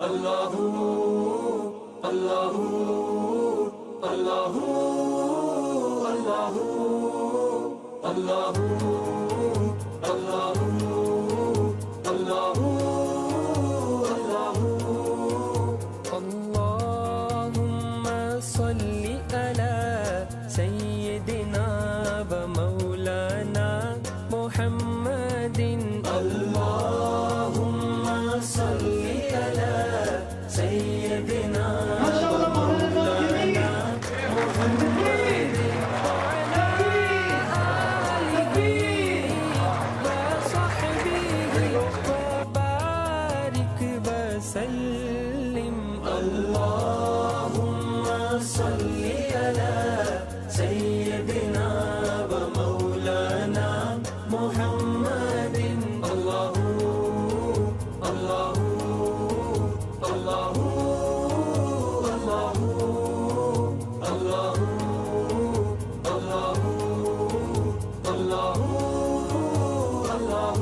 اللہ اللہ اللہ اللہ اللہ اللہ اللہ اللہم صلی علی سیدنا و مولانا محمد اللہم صلی علی سیدنا و مولانا محمد وعلی آلہ وصحبہ وبارک وسلم اللہم صلی علی سیدنا و مولانا محمد اللہ اللہ اللہ اللہ اللہ اللہ اللہ اللہ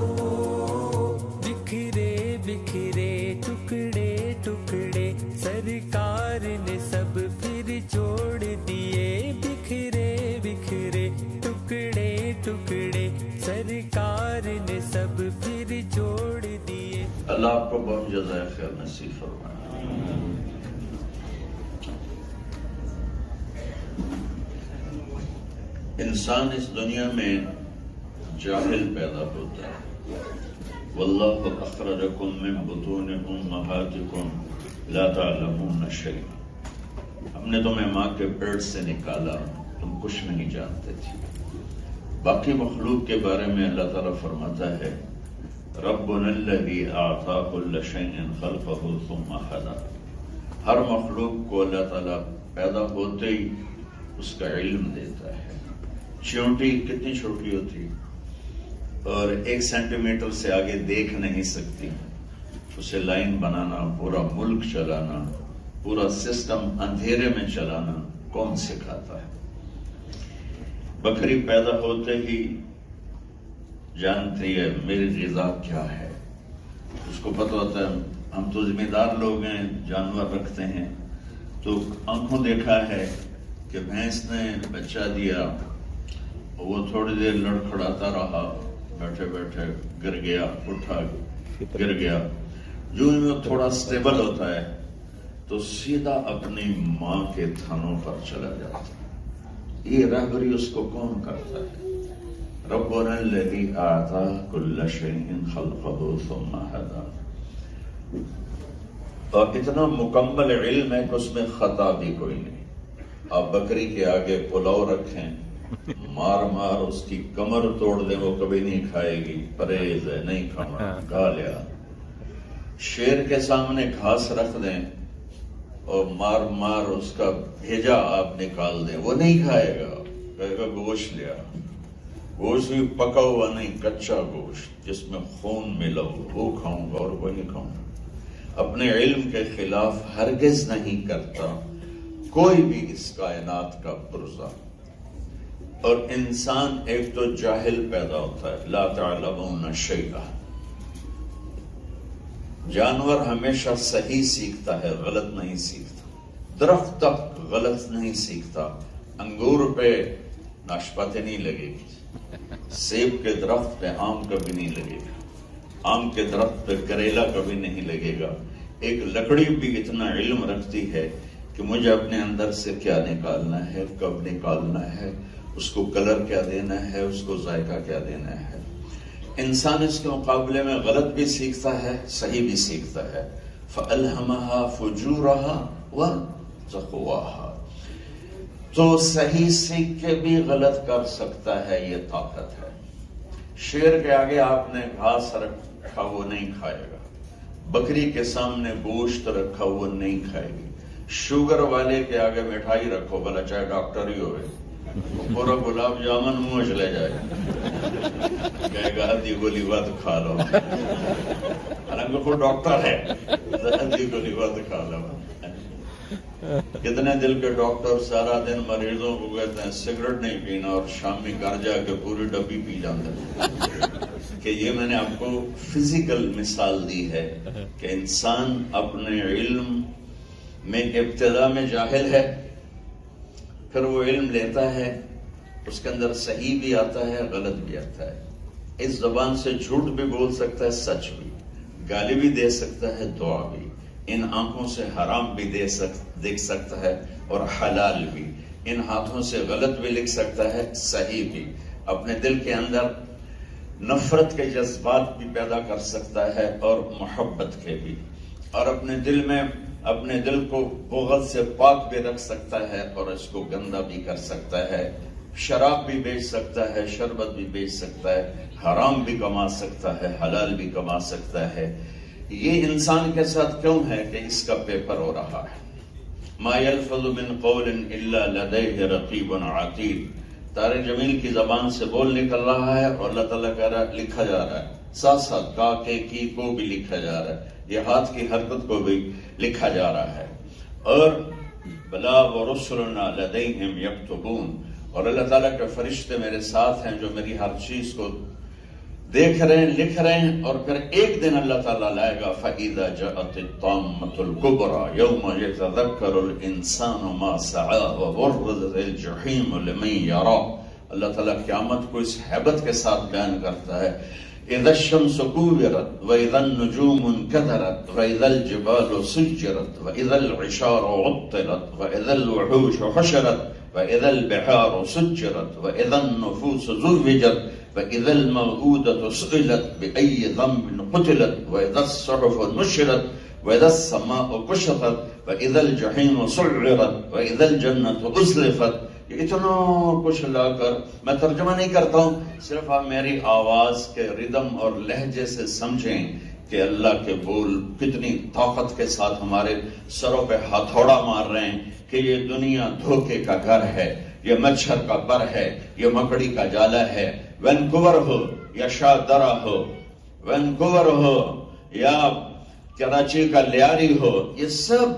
بکھرے بکھرے ٹکڑے ٹکڑے سرکار نے سب پھر جوڑ دیے بکھرے بکھرے ٹکڑے ٹکڑے سرکار نے سب پھر جوڑ دیے. اللہ آپ کو بہت جزائے خیر نصیب فرمائے. انسان اس دنیا میں جاہل پیدا ہوتا ہے. واللہ اخرجکم من بطون امہاتکم لا تعلمون شیئا. ہم نے تمہیں ماں کے پیٹ سے نکالا، تم کچھ نہیں جانتے تھے. باقی مخلوق کے بارے میں اللہ تعالیٰ فرماتا ہے ربنا الذی اعطى كل شیء خلقه ثم هدى. ہر مخلوق کو اللہ تعالیٰ پیدا ہوتے ہی اس کا علم دیتا ہے. چیونٹی کتنی چھوٹی ہوتی اور 1 سینٹی میٹر سے آگے دیکھ نہیں سکتی، اسے لائن بنانا، پورا ملک چلانا، پورا سسٹم اندھیرے میں چلانا کون سکھاتا ہے؟ بکری پیدا ہوتے ہی جانتی ہے میری غذا کیا ہے. اس کو پتہ ہوتا ہے ہم تو ذمہ دار لوگ ہیں، جانور رکھتے ہیں، تو آنکھوں دیکھا ہے کہ بھینس نے بچہ دیا، وہ تھوڑی دیر لڑکھڑاتا رہا، بیٹھے بیٹھے گر گیا، اٹھا گر گیا. جو ہی وہ تھوڑا سٹیبل ہوتا ہے تو سیدھا اپنی ماں کے تھنوں پر چلا جاتا ہے. یہ رہبری اس کو کون کرتا ہے؟ ربنا الذی اعطى كل شیء خلقه ثم هدى. اور اتنا مکمل علم ہے کہ اس میں خطا بھی کوئی نہیں. آپ بکری کے آگے پلاؤ رکھیں، مار مار اس کی کمر توڑ دیں، وہ کبھی نہیں کھائے گی، پرہیز ہے نہیں کھانا، کھا لیا. شیر کے سامنے گھاس رکھ دیں اور مار مار اس کا بھیجا آپ نکال دیں، وہ نہیں کھائے گا، کہے گا گوشت لیا. گوشت بھی پکا ہوا نہیں، کچا گوشت جس میں خون ملا ہو وہ کھاؤں گا اور وہی کھاؤں گا. اپنے علم کے خلاف ہرگز نہیں کرتا کوئی بھی اس کائنات کا پرزا. اور انسان ایک تو جاہل پیدا ہوتا ہے، لا تعلمون شیئا. جانور ہمیشہ صحیح سیکھتا ہے، غلط نہیں سیکھتا. درخت تک غلط نہیں سیکھتا. انگور پہ ناشپاتی نہیں لگے گی، سیب کے درخت پہ آم کبھی نہیں لگے گا، آم کے درخت پہ کریلا کبھی نہیں لگے گا. ایک لکڑی بھی اتنا علم رکھتی ہے کہ مجھے اپنے اندر سے کیا نکالنا ہے، کب نکالنا ہے، اس کو کلر کیا دینا ہے، اس کو ذائقہ کیا دینا ہے. انسان اس کے مقابلے میں غلط بھی سیکھتا ہے، صحیح بھی سیکھتا ہے. فَأَلْهَمَهَا فُجُورَهَا وَتَقْوَاهَا. تو صحیح سیکھ کے بھی غلط کر سکتا ہے، یہ طاقت ہے. شیر کے آگے آپ نے گھاس رکھا وہ نہیں کھائے گا، بکری کے سامنے گوشت رکھا وہ نہیں کھائے گی. شوگر والے کے آگے مٹھائی رکھو، بھلا چاہے ڈاکٹر ہی ہوئے، پورا گلاب جامن منہ چلے جائے، کہے گا ہدی گولی بات کھا لو، حالانکہ وہ ڈاکٹر ہے، ہدی گولی بات کھا لو. کتنے دل کے ڈاکٹر سارا دن مریضوں کو کہتے ہیں سگریٹ نہیں پینا اور شام میں گھر جا کے پوری ڈبی پی جاتے ہیں. کہ یہ میں نے آپ کو فزیکل مثال دی ہے کہ انسان اپنے علم میں ابتدا میں جاہل ہے، پھر وہ علم لیتا ہے، اس کے اندر صحیح بھی آتا ہے، غلط بھی آتا ہے، اس زبان سے جھوٹ بھی بول سکتا ہے، سچ بھی، گالی بھی دے سکتا ہے، دعا بھی، ان آنکھوں سے حرام بھی دیکھ سکتا ہے اور حلال بھی، ان ہاتھوں سے غلط بھی لکھ سکتا ہے، صحیح بھی، اپنے دل کے اندر نفرت کے جذبات بھی پیدا کر سکتا ہے اور محبت کے بھی، اور اپنے دل کو بغض سے پاک بھی رکھ سکتا ہے اور اس کو گندا بھی کر سکتا ہے، شراب بھی بیچ سکتا ہے، شربت بھی بیچ سکتا ہے، حرام بھی کما سکتا ہے، حلال بھی کما سکتا ہے۔ یہ انسان کے ساتھ کیوں ہے کہ اس کا پیپر ہو رہا ہے۔ ما يلفظ من قول الا لديه رقیب عتید، طارق جمیل کی زبان سے بول نکل رہا ہے اور اللہ تعالیٰ کہہ رہا ہے لکھا جا رہا ہے، ساتھ ساتھ کا کے کی کو بھی لکھا جا رہا ہے، یہ ہاتھ کی حرکت کو بھی لکھا جا رہا ہے۔ اور بلا ورسلنا لدیہم یکتبون، اور اللہ تعالیٰ کے فرشتے میرے ساتھ ہیں جو میری ہر چیز کو دیکھ رہے ہیں، لکھ رہے ہیں، اور پھر ایک دن اللہ تعالیٰ لائے گا فَإِذَا جَاءَتِ الطَّامَّةُ الْكُبْرَى يَوْمَ يَتَذَكَّرُ الْإِنسَانُ مَا سَعَىٰ وَبُرِّزَتِ الْجَحِيمُ لِمَن يَرَىٰ۔ اللہ تعالیٰ قیامت کو اس ہیبت کے ساتھ بیان کرتا ہے، اِذَا الشَّمْسُ كُوِّرَتْ وَإِذَا النُّجُومُ انكَدَرَتْ وَإِذَا الْجِبَالُ سُجِّرَتْ وَإِذَا الْعِشَارُ عُطِّلَتْ وَإِذَا الْوُحُوشُ حُشِرَتْ وَإِذَا الْبِحَارُ سُجِّرَتْ وَإِذَا النُّفُوسُ زُوِّجَتْ وَإِذَا الْمَوْءُودَةُ سُئِلَتْ بِأَيِّ ذَنبٍ قُتِلَتْ وَإِذَا الصُّحُفُ نُشِرَتْ وَإِذَا السَّمَاءُ كُشِطَتْ وَإِذَا الْجَحِيمُ سُعِّرَتْ وَإِذَا الْجَنَّةُ أُزْلِفَتْ۔ یہ اتنا کچھ لا کر میں ترجمہ نہیں کرتا ہوں، صرف آپ میری آواز کے ردم اور لہجے سے سمجھیں کہ اللہ کے بول کتنی طاقت کے ساتھ ہمارے سروں پہ ہتھوڑا مار رہے ہیں کہ یہ دنیا دھوکے کا گھر ہے، یہ مچھر کا بر ہے، یہ مکڑی کا جالا ہے، وینکوور ہو یا شاہدرہ ہو، وینکوور ہو یا کراچی کا لیاری ہو، یہ سب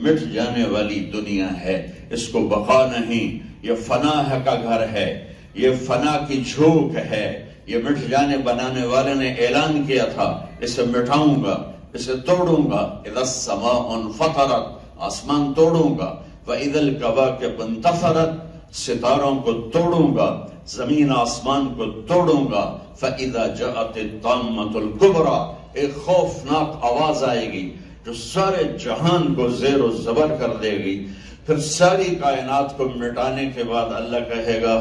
مٹ جانے والی دنیا ہے، اس کو بقا نہیں، یہ فنا کا گھر ہے، یہ فنا کی جھوک ہے، یہ مٹ جانے بنانے والے نے اعلان کیا تھا اسے مٹاؤں گا، اسے توڑوں گا، اذا السماء انفطرت، آسمان توڑوں گا، وَإِذَا الْكَوَاكِبُ انتَثَرَتْ، ستاروں کو توڑوں گا، زمین آسمان کو توڑوں گا، فَإِذَا جَاءَتِ الطَّامَّةُ الْكُبْرَى، ایک خوفناک آواز آئے گی جو سارے جہان کو زیر و زبر کر دے گی، پھر ساری کائنات کو مٹانے کے بعد اللہ کہے گا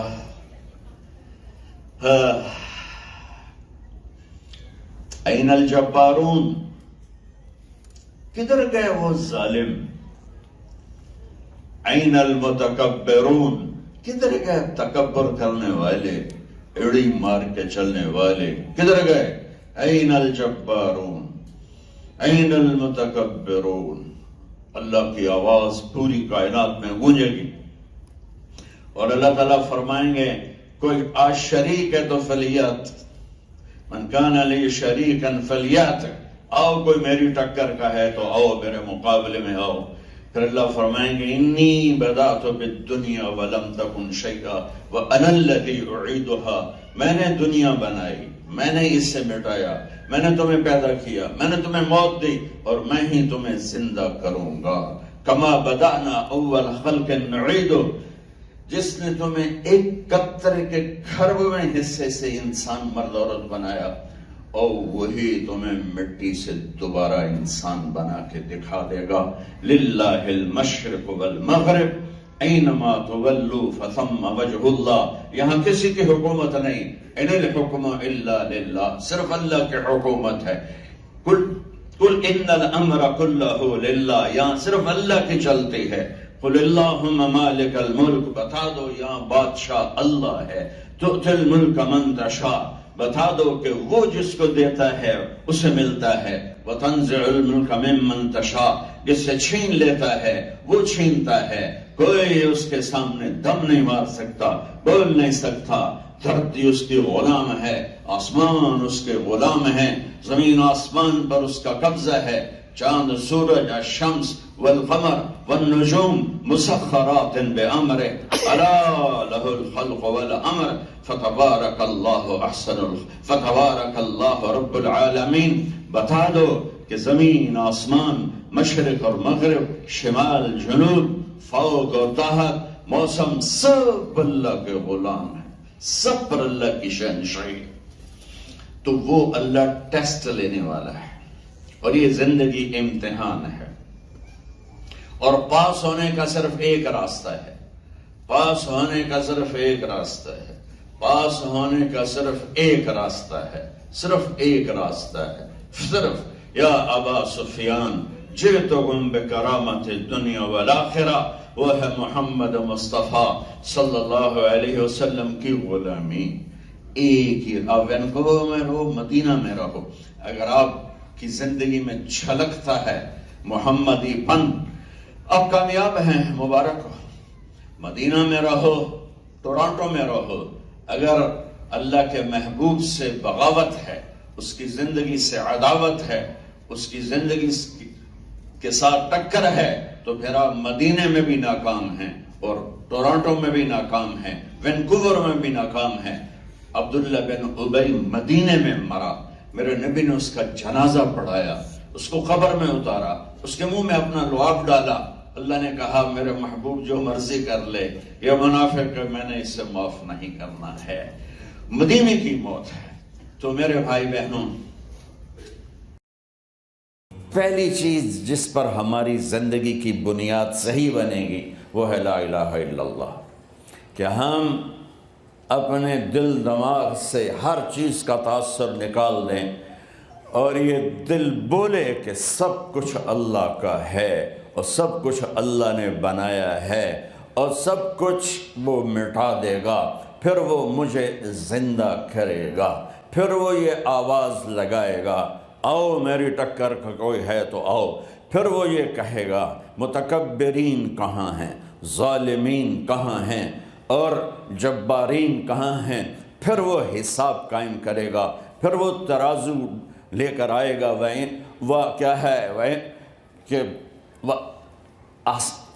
این الجبارون، کدھر گئے وہ ظالم؟ این المتکبرون، کدھر گئے تکبر کرنے والے، ایڑی مار کے چلنے والے، کدھر گئے؟ N الجبارون N المتکبرون۔ اللہ کی آواز پوری کائنات میں گونجے گی اور اللہ تعالیٰ فرمائیں گے کوئی آج شریک ہے تو فلیات، من کان علی شریکا فلیات، آؤ کوئی میری ٹکر کا ہے تو آؤ میرے مقابلے میں آؤ۔ پھر اللہ فرمائیں گے انی بدأت بالدنیا ولم تکن شیئا وانا الذی اعیدها، میں نے دنیا بنائی، میں نے اس سے مٹایا، میں نے تمہیں پیدا کیا، میں نے تمہیں موت دی اور میں ہی تمہیں زندہ کروں گا۔ کما بدأنا اول خلق نعید، جس نے تمہیں ایک قطرے کے کھربویں حصے سے انسان مرد عورت بنایا، اور وہی تمہیں مٹی سے دوبارہ انسان بنا کے دکھا دے گا۔ للہ المشرق والمغرب اینما تولوا فثم وجہ اللہ، یہاں کسی کی حکومت نہیں، ان الحکم الا للہ، صرف اللہ کی حکومت ہے۔ قل ان الامر کلہ للہ، یہاں صرف اللہ کی چلتی ہے۔ قل اللہم مالک الملک، بتا دو یہاں بادشاہ اللہ ہے۔ تؤتی الملک من تشاء، بتا دو کہ وہ جس کو دیتا ہے اسے ملتا ہے۔ وتنزع الملک ممن تشاء، جس سے چھین لیتا ہے وہ چھینتا ہے۔ کوئی اس کے سامنے دم نہیں مار سکتا، بول نہیں سکتا۔ دھرتی اس کی غلام ہے، آسمان اس کے غلام ہیں، زمین آسمان پر اس کا قبضہ ہے۔ چاند سورج الشمس والقمر والنجوم مسخرات بأمره الا له الخلق والامر فتبارک اللہ رب العالمین. بتا دو کہ زمین آسمان، مشرق اور مغرب، شمال جنوب، فوق اور تحت، موسم، سب اللہ کے غلام ہیں، سب پر اللہ کی شہنشاہی. تو وہ اللہ ٹیسٹ لینے والا ہے، اور یہ زندگی امتحان ہے. اور پاس ہونے کا صرف ایک راستہ ہے، پاس ہونے کا صرف ایک راستہ ہے، پاس ہونے کا صرف ایک راستہ ہے، صرف ایک راستہ ہے، صرف یا ابا سفیان جئتکم بکرامت الدنیا والآخرہ، وہ ہے محمد مصطفیٰ صلی اللہ علیہ وسلم کی غلامی. ایک ہی، آپ وینکوور میں رہو، مدینہ میں رہو، اگر آپ کی زندگی میں چھلکتا ہے محمدی پن، آپ کامیاب ہیں، مبارک ہو. مدینہ میں رہو، ٹورانٹو میں رہو، اگر اللہ کے محبوب سے بغاوت ہے، اس کی زندگی سے عداوت ہے، اس کی زندگی کے ساتھ ٹکر ہے، تو پھر آپ مدینہ میں بھی ناکام ہیں، اور ٹورانٹو میں بھی ناکام ہیں، وینکوور میں بھی ناکام ہیں. عبداللہ بن ابی مدینہ میں مرا، میرے نبی نے اس کا جنازہ پڑھایا، اس کو قبر میں اتارا، اس کے منہ میں اپنا لعاب ڈالا. اللہ نے کہا میرے محبوب جو مرضی کر لے، یہ منافق ہے، میں نے اسے معاف نہیں کرنا ہے. مدینے کی موت ہے. تو میرے بھائی بہنوں، پہلی چیز جس پر ہماری زندگی کی بنیاد صحیح بنے گی وہ ہے لا الہ الا اللہ، کہ ہم اپنے دل دماغ سے ہر چیز کا تاثر نکال دیں، اور یہ دل بولے کہ سب کچھ اللہ کا ہے، اور سب کچھ اللہ نے بنایا ہے، اور سب کچھ وہ مٹا دے گا، پھر وہ مجھے زندہ کرے گا، پھر وہ یہ آواز لگائے گا، آؤ میری ٹکر کا کوئی ہے تو آؤ. پھر وہ یہ کہے گا متکبرین کہاں ہیں، ظالمین کہاں ہیں، اور جبارین کہاں ہیں. پھر وہ حساب قائم کرے گا، پھر وہ ترازو لے کر آئے گا. وہ کیا ہے کہ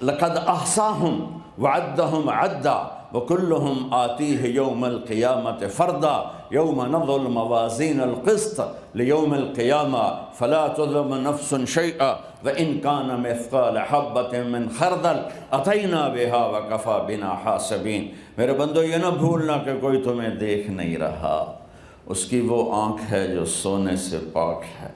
لَقَدْ أَحْصَاهُمْ وَعَدَّهُمْ عَدًّا وَكُلُّهُمْ آتِيهِ يَوْمَ الْقِيَامَةِ فَرْدًا يَوْمَ نَضَعُ الْمَوَازِينَ الْقِسْطَ لِيَوْمِ الْقِيَامَةِ فَلَا تُظْلَمُ نَفْسٌ شَيْئًا وَإِنْ كَانَ مِثْقَالَ حَبَّةٍ مِّنْ خَرْدَلٍ أَتَيْنَا بِهَا وَكَفَى بِنَا حَاسِبِينَ. میرے بندو یہ نہ بھولنا کہ کوئی تمہیں دیکھ نہیں رہا. اس کی وہ آنکھ ہے جو سونے سے پاک ہے،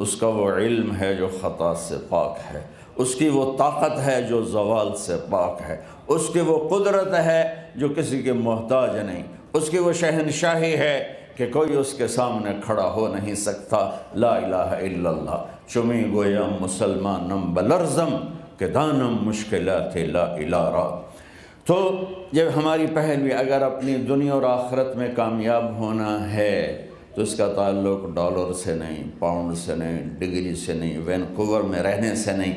اس کا وہ علم ہے جو خطا سے پاک ہے، اس کی وہ طاقت ہے جو زوال سے پاک ہے، اس کی وہ قدرت ہے جو کسی کے محتاج نہیں، اس کی وہ شہنشاہی ہے کہ کوئی اس کے سامنے کھڑا ہو نہیں سکتا. لا الہ الا اللہ چمی گویم مسلمانم بلرزم کہ دانم مشکلات لا الہ را. تو یہ ہماری پہلوی، اگر اپنی دنیا اور آخرت میں کامیاب ہونا ہے تو اس کا تعلق ڈالر سے نہیں، پاؤنڈ سے نہیں، ڈگری سے نہیں، وینکوور میں رہنے سے نہیں.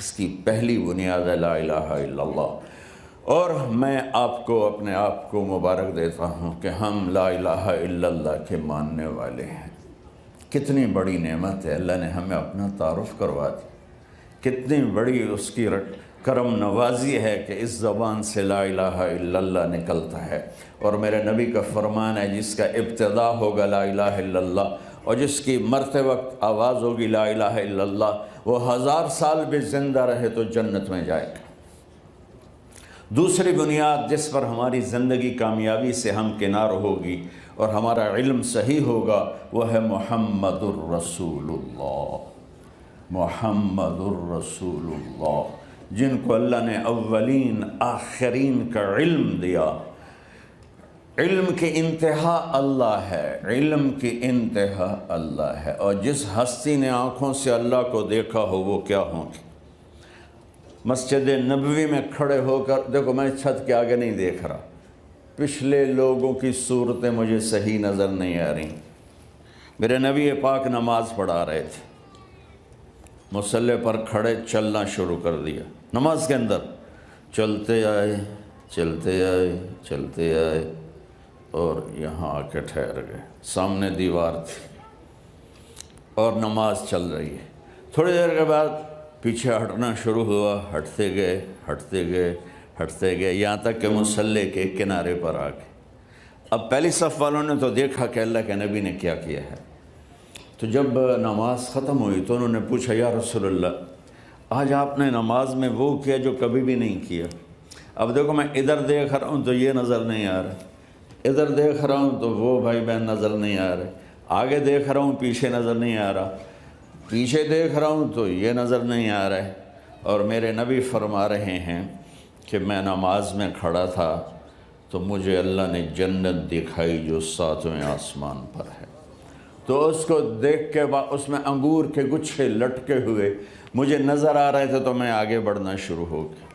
اس کی پہلی بنیاد ہے لا الہ الا اللہ. اور میں آپ کو اپنے آپ کو مبارک دیتا ہوں کہ ہم لا الہ الا اللہ کے ماننے والے ہیں. کتنی بڑی نعمت ہے، اللہ نے ہمیں اپنا تعارف کروا دی. کتنی بڑی اس کی کرم نوازی ہے کہ اس زبان سے لا الہ الا اللہ نکلتا ہے. اور میرے نبی کا فرمان ہے جس کا ابتدا ہوگا لا الہ الا اللہ، اور جس کی مرتے وقت آواز ہوگی لا الہ الا اللہ، وہ 1000 سال بھی زندہ رہے تو جنت میں جائے گا. دوسری بنیاد جس پر ہماری زندگی کامیابی سے ہمکنار ہوگی اور ہمارا علم صحیح ہوگا وہ ہے محمد الرسول اللہ. محمد الرسول اللہ، جن کو اللہ نے اولین آخرین کا علم دیا. علم کی انتہا اللہ ہے، علم کی انتہا اللہ ہے. اور جس ہستی نے آنکھوں سے اللہ کو دیکھا ہو وہ کیا ہوں گی. مسجد نبوی میں کھڑے ہو کر دیکھو، میں چھت کے آگے نہیں دیکھ رہا، پچھلے لوگوں کی صورتیں مجھے صحیح نظر نہیں آ رہی. میرے نبی پاک نماز پڑھا رہے تھے، مصلی پر کھڑے چلنا شروع کر دیا. نماز کے اندر چلتے آئے چلتے آئے چلتے آئے اور یہاں آ کے ٹھہر گئے. سامنے دیوار تھی اور نماز چل رہی ہے. تھوڑی دیر کے بعد پیچھے ہٹنا شروع ہوا، ہٹتے گئے یہاں تک کہ مصلی کے کنارے پر آ گئے۔ اب پہلی صف والوں نے تو دیکھا کہ اللہ کے نبی نے کیا کیا ہے، تو جب نماز ختم ہوئی تو انہوں نے پوچھا یا رسول اللہ آج آپ نے نماز میں وہ کیا جو کبھی بھی نہیں کیا۔ اب دیکھو میں ادھر دیکھ رہا ہوں تو یہ نظر نہیں آ رہا، ادھر دیکھ رہا ہوں تو وہ بھائی بہن نظر نہیں آ رہے، آگے دیکھ رہا ہوں پیچھے نظر نہیں آ رہا، پیچھے دیکھ رہا ہوں تو یہ نظر نہیں آ رہا ہے، اور میرے نبی فرما رہے ہیں کہ میں نماز میں کھڑا تھا تو مجھے اللہ نے جنت دکھائی جو 7ویں آسمان پر ہے، تو اس کو دیکھ کے اس میں انگور کے گچھے لٹکے ہوئے مجھے نظر آ رہے تھے، تو میں آگے بڑھنا شروع ہو گیا،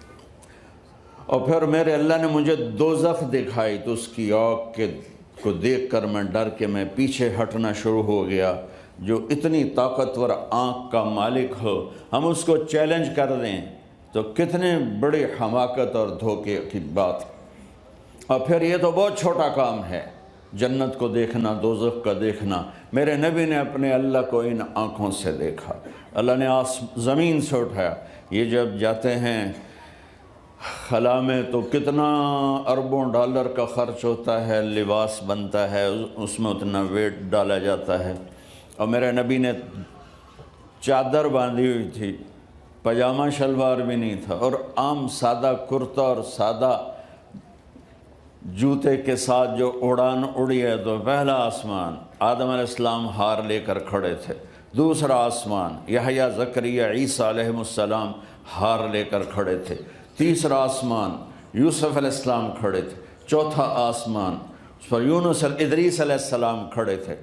اور پھر میرے اللہ نے مجھے دوزخ دکھائی تو اس کی آگ کو دیکھ کر میں ڈر کے میں پیچھے ہٹنا شروع ہو گیا۔ جو اتنی طاقتور آنکھ کا مالک ہو ہم اس کو چیلنج کر دیں تو کتنے بڑی حماقت اور دھوکے کی بات۔ اور پھر یہ تو بہت چھوٹا کام ہے، جنت کو دیکھنا، دوزخ کا دیکھنا۔ میرے نبی نے اپنے اللہ کو ان آنکھوں سے دیکھا، اللہ نے زمین سے اٹھایا۔ یہ جب جاتے ہیں خلا میں تو کتنا اربوں ڈالر کا خرچ ہوتا ہے، لباس بنتا ہے، اس میں اتنا ویٹ ڈالا جاتا ہے، اور میرے نبی نے چادر باندھی ہوئی تھی، پاجامہ شلوار بھی نہیں تھا، اور عام سادہ کرتا اور سادہ جوتے کے ساتھ جو اڑان اڑی ہے۔ تو پہلا آسمان آدم علیہ السلام ہار لے کر کھڑے تھے، دوسرا آسمان یحییٰ زکریا عیسیٰ علیہ السلام ہار لے کر کھڑے تھے، تیسرا آسمان یوسف علیہ السلام کھڑے تھے، چوتھا آسمان اس پر یونس ادریس علیہ السلام کھڑے تھے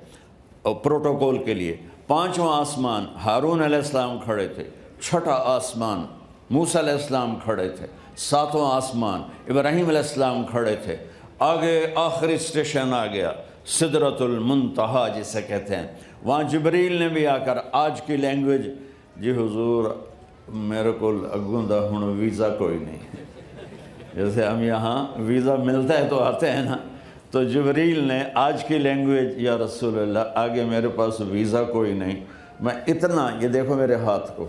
اور پروٹوکول کے لیے، پانچواں آسمان ہارون علیہ السلام کھڑے تھے، چھٹا آسمان موسیٰ علیہ السلام کھڑے تھے، ساتواں آسمان ابراہیم علیہ السلام کھڑے تھے۔ آگے آخری اسٹیشن آ گیا سدرۃ المنتہا جسے کہتے ہیں، وہاں جبریل نے بھی آ کر آج کی لینگویج، جی حضور میرے کو اگوندا ہوں ویزا کوئی نہیں، جیسے ہم یہاں ویزا ملتا ہے تو آتے ہیں نا، تو جبریل نے آج کی لینگویج یا رسول اللہ آگے میرے پاس ویزا کوئی نہیں، میں اتنا، یہ دیکھو میرے ہاتھ کو،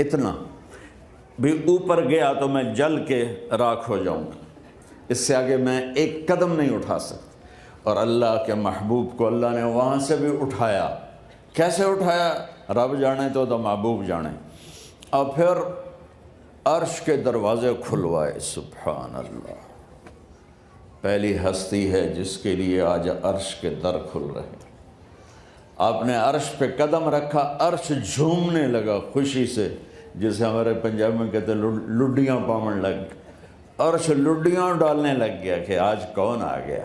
اتنا بھی اوپر گیا تو میں جل کے راکھ ہو جاؤں گا، اس سے آگے میں ایک قدم نہیں اٹھا سکتا۔ اور اللہ کے محبوب کو اللہ نے وہاں سے بھی اٹھایا، کیسے اٹھایا رب جانے تو محبوب جانے، اور پھر عرش کے دروازے کھلوائے۔ سبحان اللہ، پہلی ہستی ہے جس کے لیے آج عرش کے در کھل رہے ہیں۔ آپ نے عرش پہ قدم رکھا، عرش جھومنے لگا خوشی سے، جسے ہمارے پنجاب میں کہتے ہیں لڈیاں پامن لگ گئی، عرش لڈیاں ڈالنے لگ گیا کہ آج کون آ گیا،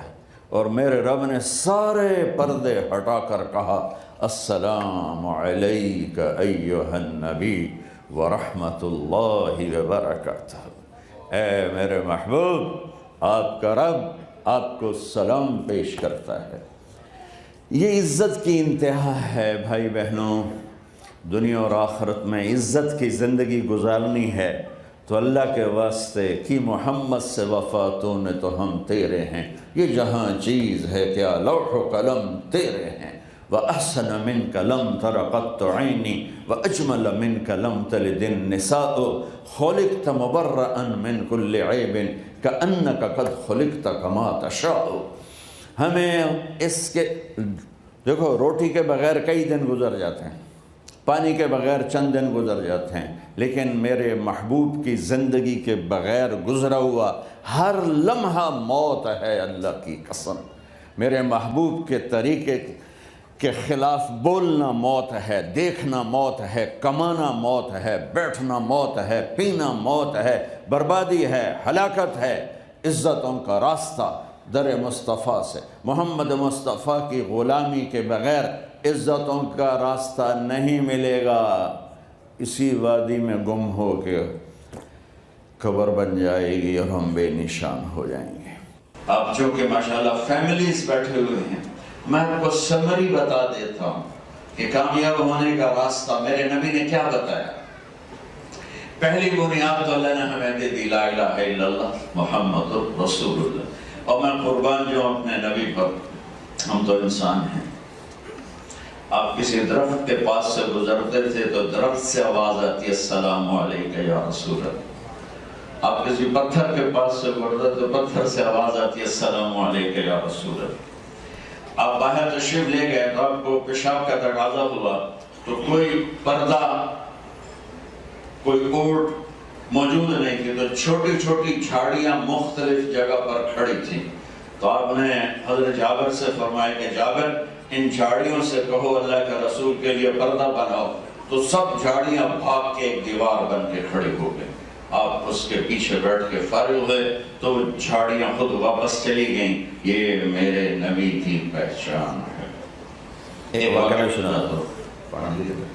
اور میرے رب نے سارے پردے ہٹا کر کہا السلام علیک ایھا النبی ورحمۃ اللہ وبرکاتہ۔ اے میرے محبوب، آپ کا رب آپ کو سلام پیش کرتا ہے۔ یہ عزت کی انتہا ہے بھائی بہنوں، دنیا اور آخرت میں عزت کی زندگی گزارنی ہے تو اللہ کے واسطے کہ محمد سے وفاتوں نے تو ہم تیرے ہیں، یہ جہاں چیز ہے کیا لوح و قلم تیرے ہیں، وَأَحْسَنَ مِنْكَ لَمْ تَرَ قَطُّ عَيْنِي وَأَجْمَلَ مِنْكَ لَمْ تَلِدِ النِّسَاءُ خُلِقْتَ مُبَرَّأً مِنْ كُلِّ عَيْبٍ كَأَنَّكَ قَدْ خُلِقْتَ كَمَا تَشَاءُ۔ ہمیں اس کے دیکھو، روٹی کے بغیر کئی دن گزر جاتے ہیں، پانی کے بغیر چند دن گزر جاتے ہیں، لیکن میرے محبوب کی زندگی کے بغیر گزرا ہوا ہر لمحہ موت ہے، اللہ کی قسم۔ میرے محبوب کے طریقے کے خلاف بولنا موت ہے، دیکھنا موت ہے، کمانا موت ہے، بیٹھنا موت ہے، پینا موت ہے، بربادی ہے، ہلاکت ہے۔ عزتوں کا راستہ در مصطفیٰ سے، محمد مصطفیٰ کی غلامی کے بغیر عزتوں کا راستہ نہیں ملے گا۔ اسی وادی میں گم ہو کے قبر بن جائے گی اور ہم بے نشان ہو جائیں گے۔ آپ جو کہ ماشاءاللہ فیملیز بیٹھے ہوئے ہیں، میں آپ کو سمری بتا دیتا ہوں کہ کامیاب ہونے کا راستہ میرے نبی نے کیا بتایا۔ پہلی بنیاد تو اللہ نے ہمیں دے دی، لا الہ الا اللہ محمد رسول اللہ، اور میں قربان جو اپنے نبی پر، ہم تو انسان ہیں۔ آپ کسی درخت کے پاس سے گزرتے تھے تو درخت سے آواز آتی ہے السلام علیکم یا رسول اللہ۔ آپ کسی پتھر کے پاس سے گزرتے تو پتھر سے آواز آتی ہے السلام علیکم یا رسول اللہ۔ آپ باہر تشریف لے گئے تو آپ کو پیشاب کا تقاضا ہوا تو کوئی پردہ، کوئی اوٹ موجود نہیں تھی، تو چھوٹی چھوٹی جھاڑیاں مختلف جگہ پر کھڑی تھیں، تو آپ نے حضرت جابر سے فرمایا کہ جابر ان جھاڑیوں سے کہو اللہ کے رسول کے لیے پردہ بناؤ، تو سب جھاڑیاں بھاگ کے ایک دیوار بن کے کھڑی ہو گئیں۔ آپ اس کے پیچھے بیٹھ کے فارغ ہوئے تو جھاڑیاں خود واپس چلی گئیں۔ یہ میرے نبی کی پہچان ہے۔ ایک واقعہ سنا دو پڑھ لیجیے۔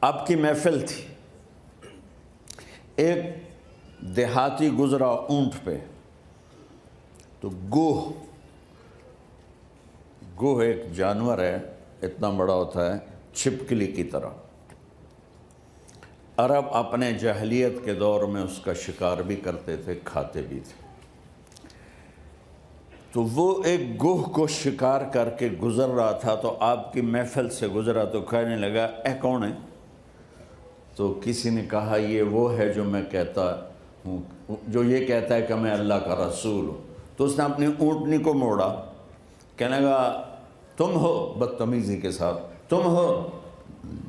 آپ کی محفل تھی، ایک دیہاتی گزرا اونٹ پہ، تو گوہ ایک جانور ہے، اتنا بڑا ہوتا ہے چھپکلی کی طرح۔ عرب اپنے جاہلیت کے دور میں اس کا شکار بھی کرتے تھے، کھاتے بھی تھے۔ تو وہ ایک گوہ کو شکار کر کے گزر رہا تھا، تو آپ کی محفل سے گزرا تو کہنے لگا اے کون ہے؟ تو کسی نے کہا یہ وہ ہے جو میں کہتا ہوں، جو یہ کہتا ہے کہ میں اللہ کا رسول ہوں۔ تو اس نے اپنی اونٹنی کو موڑا، کہنے لگا تم ہو، بدتمیزی کے ساتھ، تم ہو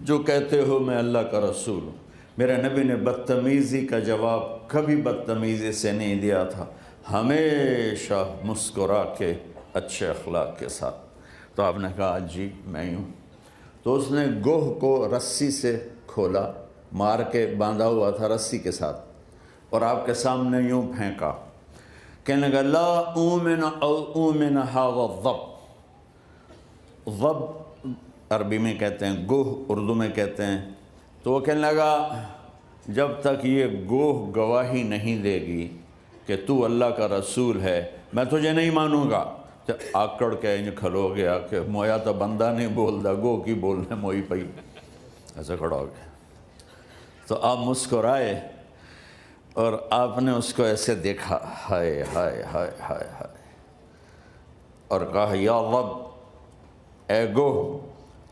جو کہتے ہو میں اللہ کا رسول ہوں۔ میرے نبی نے بدتمیزی کا جواب کبھی بدتمیزی سے نہیں دیا تھا، ہمیشہ مسکرا کے اچھے اخلاق کے ساتھ۔ تو آپ نے کہا جی میں ہوں۔ تو اس نے گوہ کو رسی سے کھولا، مار کے باندھا ہوا تھا رسی کے ساتھ، اور آپ کے سامنے یوں پھینکا، کہنے لگا لا اومن او اومن هذا الضب۔ ضب عربی میں کہتے ہیں گوہ، اردو میں کہتے ہیں۔ تو وہ کہنے لگا جب تک یہ گوہ گواہی نہیں دے گی کہ تو اللہ کا رسول ہے میں تجھے نہیں مانوں گا۔ تو آکڑ کے انج کھلو گیا کہ مویا تو بندہ نہیں بول دا، گوہ کی بولنے موئی پئی، ایسا کھڑا ہو گیا۔ تو آپ مسکرائے اور آپ نے اس کو ایسے دیکھا، ہائے ہائے ہائے ہائے ہائے، اور کہا یا رب اے گوہ۔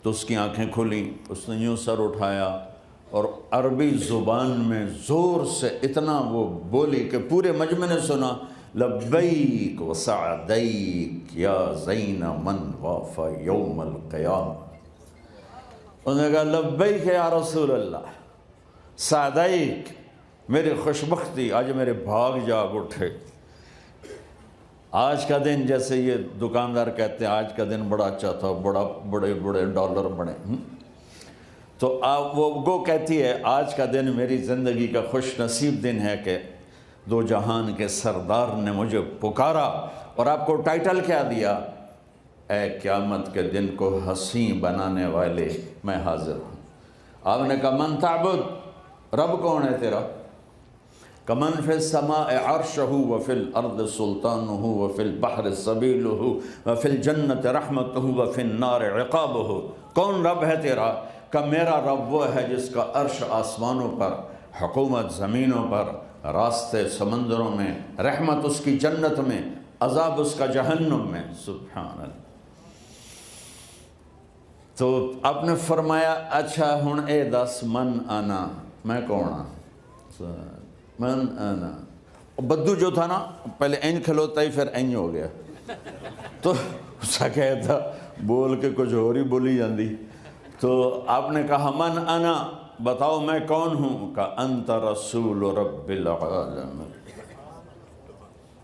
تو اس کی آنکھیں کھلی، اس نے یوں سر اٹھایا اور عربی زبان میں زور سے اتنا وہ بولی کہ پورے مجمع نے سنا، لبیک و سعدیک یا زین من واف یوم القیامہ۔ انہوں نے کہا لبیک یا رسول اللہ، سعدیک میری خوشبختی، آج میرے بھاگ جاگ اٹھے۔ آج کا دن، جیسے یہ دکاندار کہتے ہیں آج کا دن بڑا اچھا تھا، بڑے بڑے ڈالر بنے، تو وہ گو کہتی ہے آج کا دن میری زندگی کا خوش نصیب دن ہے کہ دو جہان کے سردار نے مجھے پکارا، اور آپ کو ٹائٹل کیا دیا؟ اے قیامت کے دن کو حسین بنانے والے میں حاضر ہوں۔ آپ نے کہا من تعبد، رب کون ہے تیرا؟ کمن فی السماء عرشہ وفی الارض سلطانہ وفی البحر سبیلہ وفی الجنت رحمتہ وفی النار عقابہ۔ کون رب ہے تیرا؟ کہ میرا رب وہ ہے جس کا عرش آسمانوں پر، حکومت زمینوں پر، راستے سمندروں میں، رحمت اس کی جنت میں، عذاب اس کا جہنم میں۔ سبحان اللہ۔ تو آپ نے فرمایا اچھا ہن اے دس من انا، میں کون ہاں؟ من انا۔ بدو جو تھا نا پہلے این کھلوتا ہی پھر این ہو گیا، تو اس کا کہتا بول کے کچھ اور ہی بولی جاندی۔ تو آپ نے کہا من انا، بتاؤ میں کون ہوں؟ کہ انت رسول رب العالمین،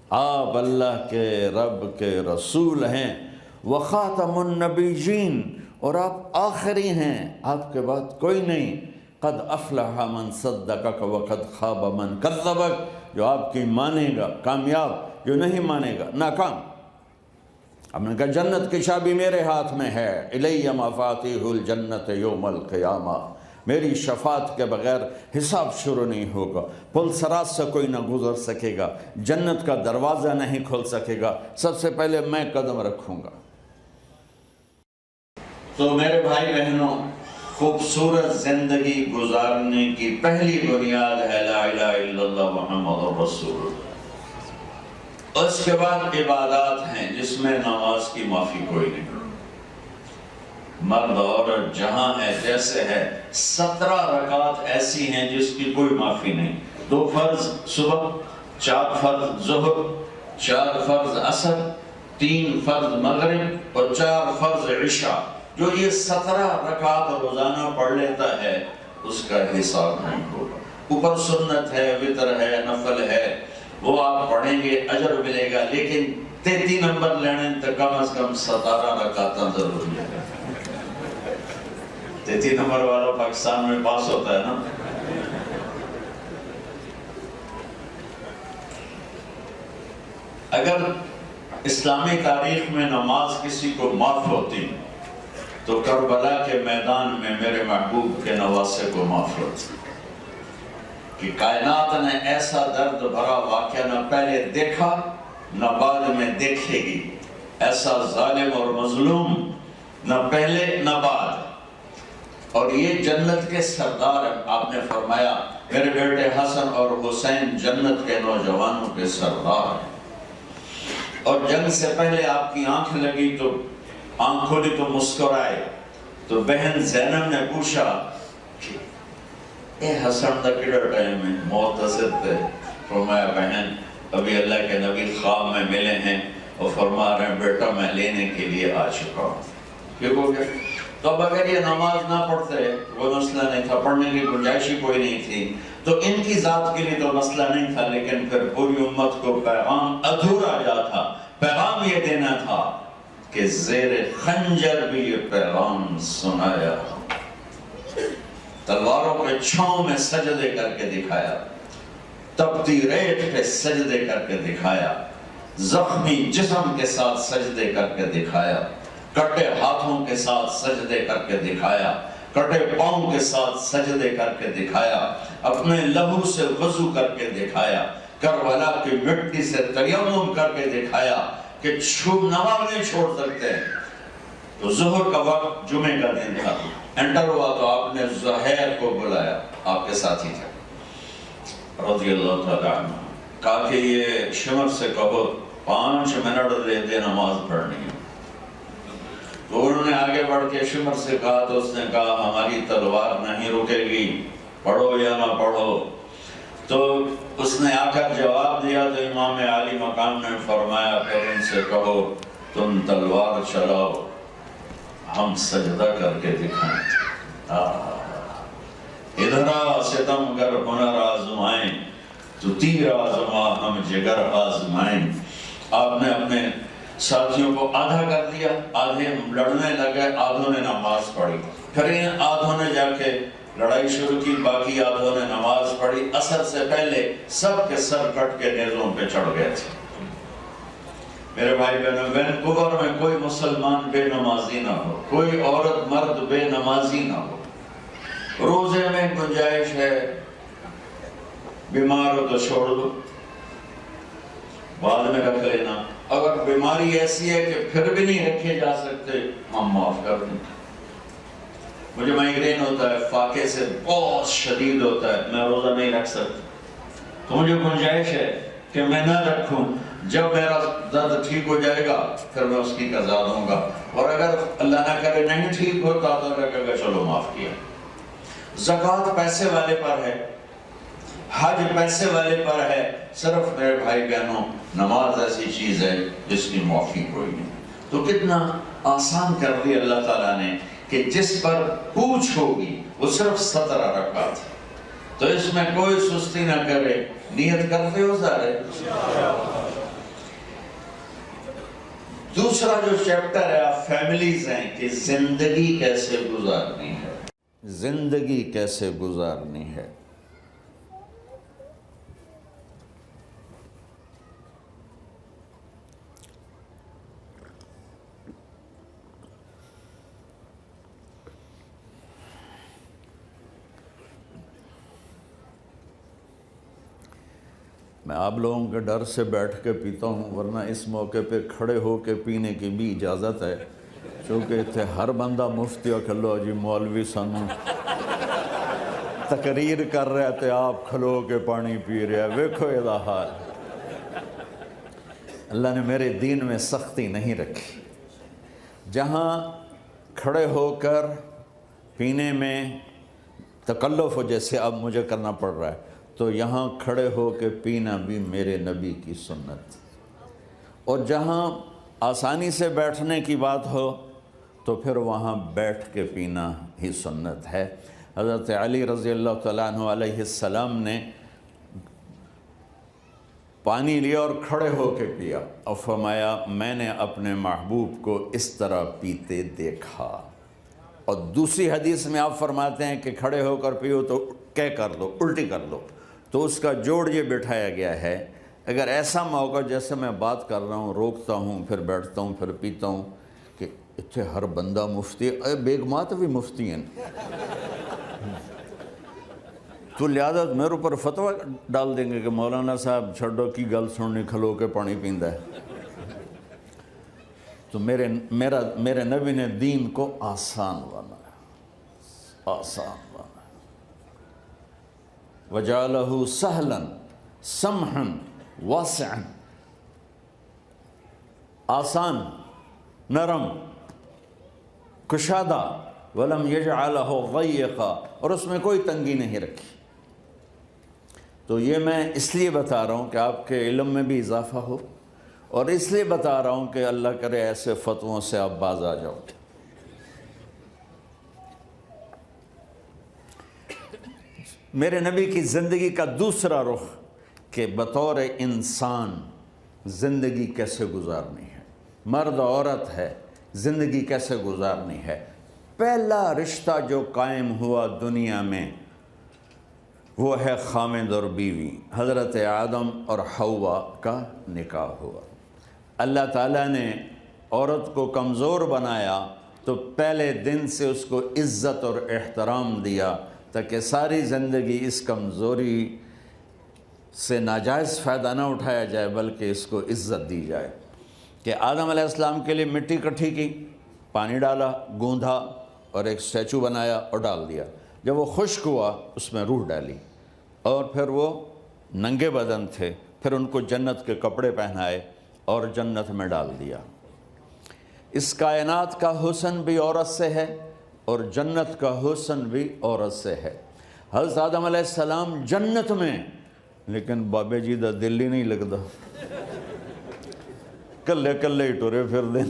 آپ اللہ کے رب کے رسول ہیں، وخاتم النبیین، اور آپ آخری ہیں، آپ کے بعد کوئی نہیں۔ قد افلح من صدقک وقد خاب من کذبک، جو آپ کی مانے گا کامیاب، جو نہیں مانے گا ناکام۔ ہم نے کہا جنت کی چابی میرے ہاتھ میں ہے، الی مفاتیح الجنت یوم القیامہ، میری شفاعت کے بغیر حساب شروع نہیں ہوگا، پل صراط سے کوئی نہ گزر سکے گا، جنت کا دروازہ نہیں کھول سکے گا، سب سے پہلے میں قدم رکھوں گا۔ تو میرے بھائی بہنوں، خوبصورت زندگی گزارنے کی پہلی بنیاد ہے لا الہ الا اللہ محمد رسول اللہ۔ اس کے بعد عبادات ہیں جس میں نماز کی معافی کوئی نہیں، مرد عورت جہاں ہے جیسے ہے، 17 رکعت ایسی ہیں جس کی کوئی معافی نہیں، 2 فرض صبح، 4 فرض ظہر، 4 فرض عصر، 3 فرض مغرب اور 4 فرض عشاء۔ جو یہ 17 رکعت روزانہ پڑھ لیتا ہے اس کا حساب نہیں ہوگا۔ اوپر سنت ہے، وتر ہے، نفل ہے، وہ آپ پڑھیں گے اجر ملے گا، لیکن 33 نمبر لینے تو کم از کم 17 رکعت ضرور ہے۔ 33 نمبر والا پاکستان میں پاس ہوتا ہے نا۔ اگر اسلامی تاریخ میں نماز کسی کو معاف ہوتی تو کربلا کے میدان میں میرے محبوب کے نواسے کو معاف ہوتی، کہ کائنات نے ایسا درد بھرا واقعہ نہ پہلے دیکھا نہ بعد میں دیکھے گی، ایسا ظالم اور مظلوم نہ پہلے نہ بعد، اور یہ جنت کے سردار ہیں۔ آپ نے فرمایا میرے بیٹے حسن اور حسین جنت کے نوجوانوں کے سردار ہیں، اور جنگ سے پہلے آپ کی آنکھ لگی تو آنکھ کھولی تو مسکرائے، تو بہن زینب نے پوچھا کہ اے حسن دا کڑا ٹائم ہے، معتذر تھے، فرمایا بہن ابھی اللہ کے نبی خواب میں ملے ہیں اور فرما رہے ہیں بیٹا میں لینے کے لیے آ چکا ہوں۔ ٹھیک ہو گیا؟ تو اب اگر یہ نماز نہ پڑھتے وہ مسئلہ نہیں تھا، پڑھنے کی گنجائش ہی کوئی نہیں تھی، تو ان کی ذات کے لیے تو مسئلہ نہیں تھا، لیکن پھر پوری امت کو پیغام ادھورا جا تھا۔ پیغام یہ دینا تھا کہ زیر خنجر بھی یہ پیغام سنایا، تلواروں کے چھاؤں میں سجدے کر کے دکھایا، تپتی ریت پہ سجدے کر کے دکھایا، زخمی جسم کے ساتھ سجدے کر کے دکھایا، کٹے ہاتھوں کے ساتھ سجدے کر کے دکھایا، کٹے پاؤں کے ساتھ سجدے کر کے دکھایا، اپنے لہو سے وضو کر کے دکھایا، کربلا کی مٹی سے تیمم کر کے دکھایا کہ نماز نہیں چھوڑ سکتے۔ تو ظہر کا وقت جمعے کا دن تھا، انٹر ہوا تو آپ نے زہیر کو بلایا، آپ کے ساتھی تھے رضی اللہ تعالیٰ عنہ، کہا کہ یہ شمر سے کہو 5 منٹ دے دے نماز پڑھنی ہے۔ تو انہوں نے آگے بڑھ کے شمر سے کہا تو اس نے کہا ہماری تلوار نہیں رکے گی، پڑھو یا نہ پڑھو۔ تو اس نے آ کر جواب دیا تو امام عالی مقام نے فرمایا پھر ان سے کہو تم تلوار چلاؤ ہم سجدہ کر کے دکھائیں۔ ادھر ستم گر ہنر آزمائیں تو تیر آزما ہم جگر آزمائیں۔ آپ نے اپنے ساتھیوں کو آدھا کر دیا، آدھے لڑنے لگے، آدھوں نے نماز پڑھی، پھر ان آدھوں نے جا کے لڑائی شروع کی، باقی آدھوں نے نماز پڑھی۔ عصر سے پہلے سب کے سر کٹ کے نیزوں پہ چڑھ گئے تھے۔ میرے بھائی بہنوں، وینکوور میں کوئی مسلمان بے نمازی نہ ہو، کوئی عورت مرد بے نمازی نہ ہو۔ روزے میں گنجائش ہے، بیمار ہو تو چھوڑ دو، بعد میں رکھ لینا، اگر بیماری ایسی ہے کہ پھر بھی نہیں رکھے جا سکتے ہم معاف کر دیں۔ مجھے مائیگرین ہوتا ہے، فاقے سے بہت شدید ہوتا ہے، میں روزہ نہیں رکھ سکتا، تو مجھے گنجائش ہے کہ میں نہ رکھوں، جب میرا درد ٹھیک ہو جائے گا پھر میں اس کی قضا دوں گا، اور اگر اللہ نہ کرے نہیں ٹھیک ہوتا تو رکھے گا چلو معاف کیا۔ زکوٰۃ پیسے والے پر ہے، حج پیسے والے پر ہے، صرف میرے بھائی بہنوں نماز ایسی چیز ہے جس کی معافی کوئی نہیں۔ تو کتنا آسان کر دی اللہ تعالیٰ نے کہ جس پر پوچھ ہوگی وہ صرف 17 رکعت، تو اس میں کوئی سستی نہ کرے، نیت کرتے ہو سارے۔ دوسرا جو چیپٹر ہے آپ فیملیز ہیں کہ زندگی کیسے گزارنی ہے، زندگی کیسے گزارنی ہے۔ میں آپ لوگوں کے ڈر سے بیٹھ کے پیتا ہوں، ورنہ اس موقع پہ کھڑے ہو کے پینے کی بھی اجازت ہے، چونکہ اتنے ہر بندہ مفتی ہو کھلو جی مولوی سانو تقریر کر رہا ہے تو آپ کھلو کے پانی پی رہا ہے، ویکھو یہ حال۔ اللہ نے میرے دین میں سختی نہیں رکھی، جہاں کھڑے ہو کر پینے میں تکلف ہو جیسے اب مجھے کرنا پڑ رہا ہے، تو یہاں کھڑے ہو کے پینا بھی میرے نبی کی سنت، اور جہاں آسانی سے بیٹھنے کی بات ہو تو پھر وہاں بیٹھ کے پینا ہی سنت ہے۔ حضرت علی رضی اللہ تعالیٰ عنہ علیہ السلام نے پانی لیا اور کھڑے ہو کے پیا اور فرمایا میں نے اپنے محبوب کو اس طرح پیتے دیکھا۔ اور دوسری حدیث میں آپ فرماتے ہیں کہ کھڑے ہو کر پیو تو کیا کر دو، الٹی کر دو، تو اس کا جوڑ یہ بٹھایا گیا ہے اگر ایسا موقع جیسے میں بات کر رہا ہوں روکتا ہوں پھر بیٹھتا ہوں پھر پیتا ہوں کہ اتنے ہر بندہ مفتی ہے، بیگمات بھی مفتی ہیں، تو لہذا میرے اوپر فتویٰ ڈال دیں گے کہ مولانا صاحب چھڑو کی گل سننی کھلو کے پانی پیندا ہے۔ تو میرے نبی نے دین کو آسان بنایا، آسان بنایا۔ وَجَعَلَهُ سَهْلًا سَمْحًا وَاسِعًا، آسان، نرم، کشادہ، وَلَمْ يَجْعَلَهُ ضَيِّقًا، اور اس میں کوئی تنگی نہیں رکھی۔ تو یہ میں اس لیے بتا رہا ہوں کہ آپ کے علم میں بھی اضافہ ہو، اور اس لیے بتا رہا ہوں کہ اللہ کرے ایسے فتووں سے آپ باز آ جاؤ۔ میرے نبی کی زندگی کا دوسرا رخ کہ بطور انسان زندگی کیسے گزارنی ہے، مرد عورت ہے زندگی کیسے گزارنی ہے۔ پہلا رشتہ جو قائم ہوا دنیا میں وہ ہے خامد اور بیوی، حضرت آدم اور حوا کا نکاح ہوا۔ اللہ تعالیٰ نے عورت کو کمزور بنایا تو پہلے دن سے اس کو عزت اور احترام دیا تاکہ ساری زندگی اس کمزوری سے ناجائز فائدہ نہ اٹھایا جائے بلکہ اس کو عزت دی جائے۔ کہ آدم علیہ السلام کے لیے مٹی اکٹھی کی، پانی ڈالا، گوندھا اور ایک اسٹیچو بنایا اور ڈال دیا۔ جب وہ خشک ہوا اس میں روح ڈالی اور پھر وہ ننگے بدن تھے، پھر ان کو جنت کے کپڑے پہنائے اور جنت میں ڈال دیا۔ اس کائنات کا حسن بھی عورت سے ہے اور جنت کا حسن بھی عورت سے ہے۔ حضرت آدم علیہ السلام جنت میں، لیکن بابے جی دا دل ہی نہیں لگتا، کلے کلے ہی ٹورے پھر دیں۔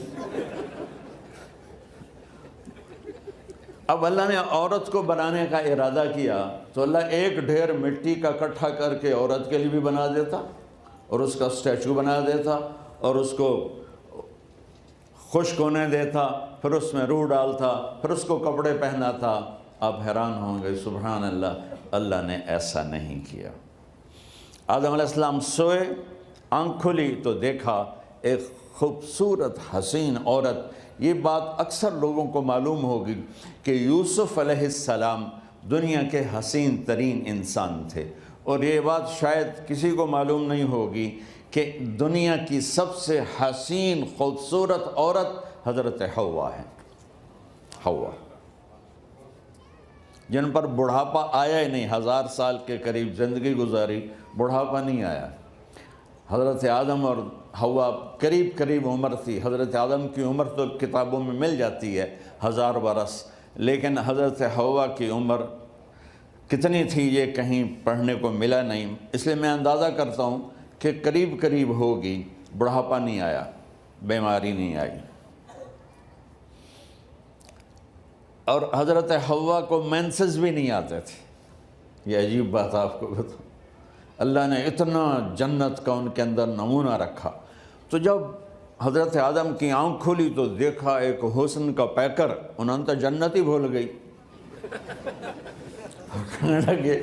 اب اللہ نے عورت کو بنانے کا ارادہ کیا تو اللہ ایک ڈھیر مٹی کا اکٹھا کر کے عورت کے لیے بھی بنا دیتا اور اس کا اسٹیچو بنا دیتا اور اس کو خشک ہونے دیتا، پھر اس میں روح ڈالتا، پھر اس کو کپڑے پہناتا۔ آپ حیران ہوں گے، سبحان اللہ، اللہ نے ایسا نہیں کیا۔ آدم علیہ السلام سوئے، آنکھ کھلی تو دیکھا ایک خوبصورت حسین عورت۔ یہ بات اکثر لوگوں کو معلوم ہوگی کہ یوسف علیہ السلام دنیا کے حسین ترین انسان تھے، اور یہ بات شاید کسی کو معلوم نہیں ہوگی کہ دنیا کی سب سے حسین خوبصورت عورت حضرت حوا ہے۔ حوا جن پر بڑھاپا آیا ہی نہیں، 1000 سال کے قریب زندگی گزاری، بڑھاپا نہیں آیا۔ حضرت آدم اور حوا قریب قریب عمر تھی۔ حضرت آدم کی عمر تو کتابوں میں مل جاتی ہے 1000 برس، لیکن حضرت حوا کی عمر کتنی تھی یہ کہیں پڑھنے کو ملا نہیں، اس لیے میں اندازہ کرتا ہوں کہ قریب قریب ہوگی۔ بڑھاپا نہیں آیا، بیماری نہیں آئی۔ اور حضرت حوا کو مینسز بھی نہیں آتے تھے۔ یہ عجیب بات آپ کو بتاؤں، اللہ نے اتنا جنت کا ان کے اندر نمونہ رکھا۔ تو جب حضرت آدم کی آنکھ کھلی تو دیکھا ایک حسن کا پیکر، انہوں نے تو جنت ہی بھول گئی۔ کہنے لگے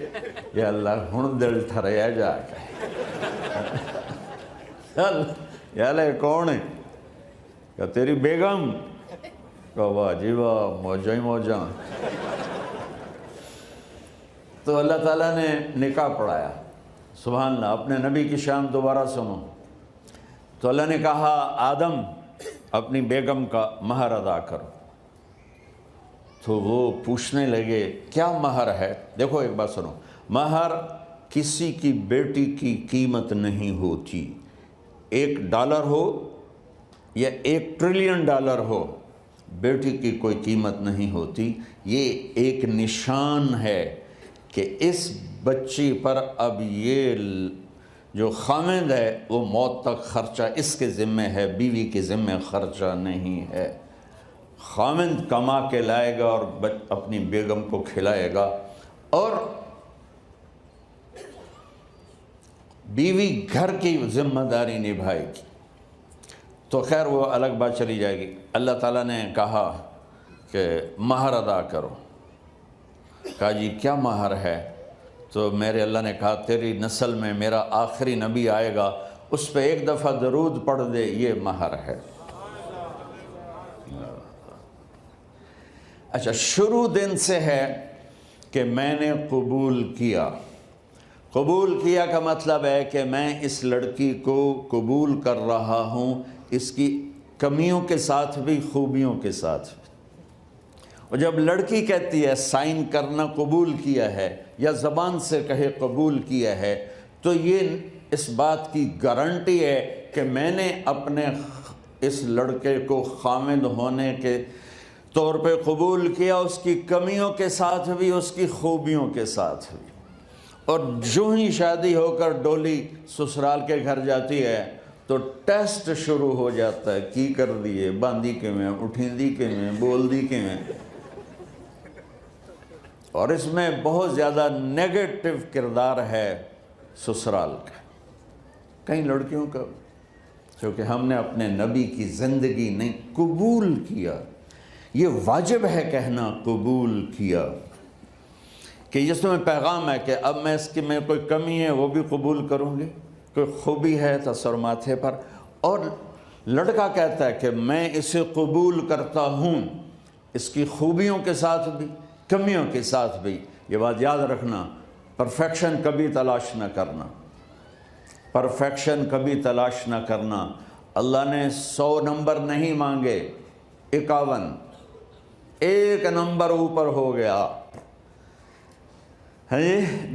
یا اللہ ہن دل ٹھریا جا کے، یا اللہ کون ہے؟ کہ تیری بیگم۔ کہ واہ جی واہ، موجاں ہی موجاں۔ تو اللہ تعالیٰ نے نکاح پڑھایا۔ سبحان اللہ، اپنے نبی کی شان دوبارہ سنو۔ تو اللہ نے کہا آدم اپنی بیگم کا مہر ادا کرو۔ تو وہ پوچھنے لگے کیا مہر ہے؟ دیکھو ایک بات سنو، مہر کسی کی بیٹی کی قیمت نہیں ہوتی، $1 ہو یا $1 ہو، بیٹی کی کوئی قیمت نہیں ہوتی۔ یہ ایک نشان ہے کہ اس بچی پر اب یہ جو خامند ہے وہ موت تک خرچہ اس کے ذمہ ہے، بیوی کے ذمہ خرچہ نہیں ہے۔ خامند کما کے لائے گا اور اپنی بیگم کو کھلائے گا، اور بیوی گھر کی ذمہ داری نبھائے گی۔ تو خیر وہ الگ بات چلی جائے گی۔ اللہ تعالیٰ نے کہا کہ مہر ادا کرو۔ کہا جی کیا مہر ہے؟ تو میرے اللہ نے کہا تیری نسل میں میرا آخری نبی آئے گا، اس پہ ایک دفعہ درود پڑھ دے، یہ مہر ہے۔ اچھا، شروع دن سے ہے کہ میں نے قبول کیا۔ قبول کیا کا مطلب ہے کہ میں اس لڑکی کو قبول کر رہا ہوں، اس کی کمیوں کے ساتھ بھی خوبیوں کے ساتھ بھی۔ اور جب لڑکی کہتی ہے سائن کرنا قبول کیا ہے، یا زبان سے کہے قبول کیا ہے، تو یہ اس بات کی گارنٹی ہے کہ میں نے اپنے اس لڑکے کو خامند ہونے کے طور پہ قبول کیا، اس کی کمیوں کے ساتھ بھی، اس کی خوبیوں کے ساتھ بھی۔ اور جو ہی شادی ہو کر ڈولی سسرال کے گھر جاتی ہے تو ٹیسٹ شروع ہو جاتا ہے، کی کر دیے، باندھی کے میں، اٹھیندی کے میں، بول دی کے میں۔ اور اس میں بہت زیادہ نیگیٹو کردار ہے سسرال کا، کئی لڑکیوں کا، کیونکہ ہم نے اپنے نبی کی زندگی نہیں قبول کیا۔ یہ واجب ہے کہنا قبول کیا، کہ جس میں پیغام ہے کہ اب میں اس کی میں کوئی کمی ہے وہ بھی قبول کروں گی، کوئی خوبی ہے تصور ماتھے پر، اور لڑکا کہتا ہے کہ میں اسے قبول کرتا ہوں، اس کی خوبیوں کے ساتھ بھی، کمیوں کے ساتھ بھی۔ یہ بات یاد رکھنا، پرفیکشن کبھی تلاش نہ کرنا، پرفیکشن کبھی تلاش نہ کرنا۔ اللہ نے 100 نمبر نہیں مانگے، 51، ایک نمبر اوپر ہو گیا۔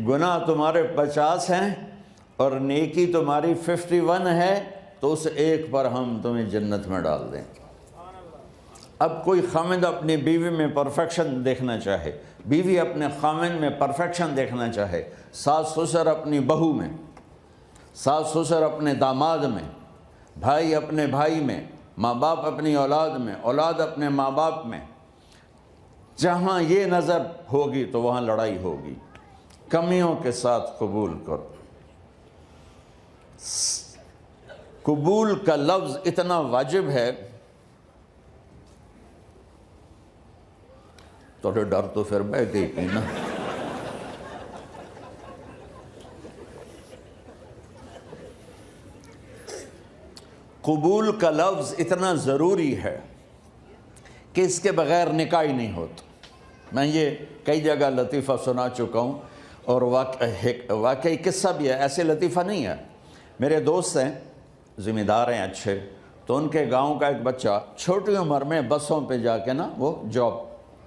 گناہ تمہارے 50 ہیں اور نیکی تمہاری 51 ہے، تو اس ایک پر ہم تمہیں جنت میں ڈال دیں۔ اب کوئی خامند اپنی بیوی میں پرفیکشن دیکھنا چاہے، بیوی اپنے خامند میں پرفیکشن دیکھنا چاہے، ساس سسر اپنی بہو میں، ساس سسر اپنے داماد میں، بھائی اپنے بھائی میں، ماں باپ اپنی اولاد میں، اولاد اپنے ماں باپ میں، جہاں یہ نظر ہوگی تو وہاں لڑائی ہوگی۔ کمیوں کے ساتھ قبول کرو۔ قبول کا لفظ اتنا واجب ہے، تو ڈر تو پھر بہ گئی تھی نا۔ قبول کا لفظ اتنا ضروری ہے کہ اس کے بغیر نکاح ہی نہیں ہوتا۔ میں یہ کئی جگہ لطیفہ سنا چکا ہوں، اور واقعی قصہ بھی ہے، ایسے لطیفہ نہیں ہے۔ میرے دوست ہیں، ذمہ دار ہیں اچھے، تو ان کے گاؤں کا ایک بچہ چھوٹی عمر میں بسوں پہ جا کے نا وہ جاب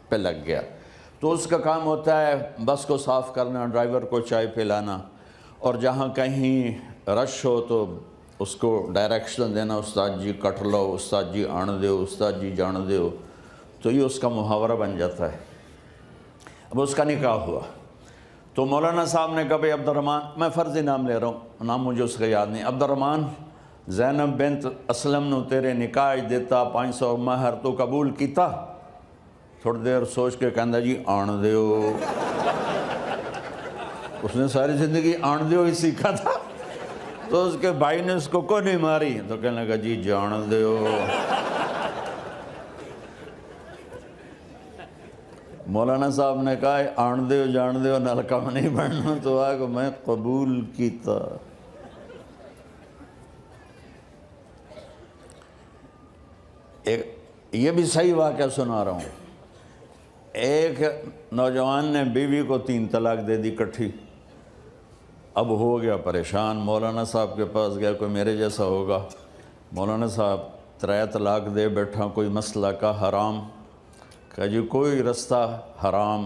پہ لگ گیا۔ تو اس کا کام ہوتا ہے بس کو صاف کرنا، ڈرائیور کو چائے پلانا، اور جہاں کہیں رش ہو تو اس کو ڈائریکشن دینا، استاد جی کٹ لو، استاد جی آن دیو، استاد جی جان دیو۔ تو یہ اس کا محاورہ بن جاتا ہے۔ اب اس کا نکاح ہوا تو مولانا صاحب نے کہا بھائی عبد الرحمن، میں فرضی نام لے رہا ہوں، نام مجھے اس کا یاد نہیں، عبد الرحمن زینب بنت اسلم نو تیرے نکاح دیتا 500 مہر تو قبول کیتا؟ تھوڑی دیر سوچ کے کہندا جی آن دیو۔ اس نے ساری زندگی آن دیو ہی سیکھا تھا، تو اس کے بھائی نے اس کو نہیں ماری، تو کہنے لگا جی جان دیو۔ مولانا صاحب نے کہا آن دیو جان دیو نال کم نہیں بننا، تو آگا میں قبول کیتا۔ یہ بھی صحیح واقعہ سنا رہا ہوں۔ ایک نوجوان نے بیوی کو 3 طلاق دے دی کٹھی، اب ہو گیا پریشان، مولانا صاحب کے پاس گیا، کوئی میرے جیسا ہوگا۔ مولانا صاحب 3 طلاق دے بیٹھا، کوئی مسئلہ کا حرام، کہ جی کوئی رستہ حرام،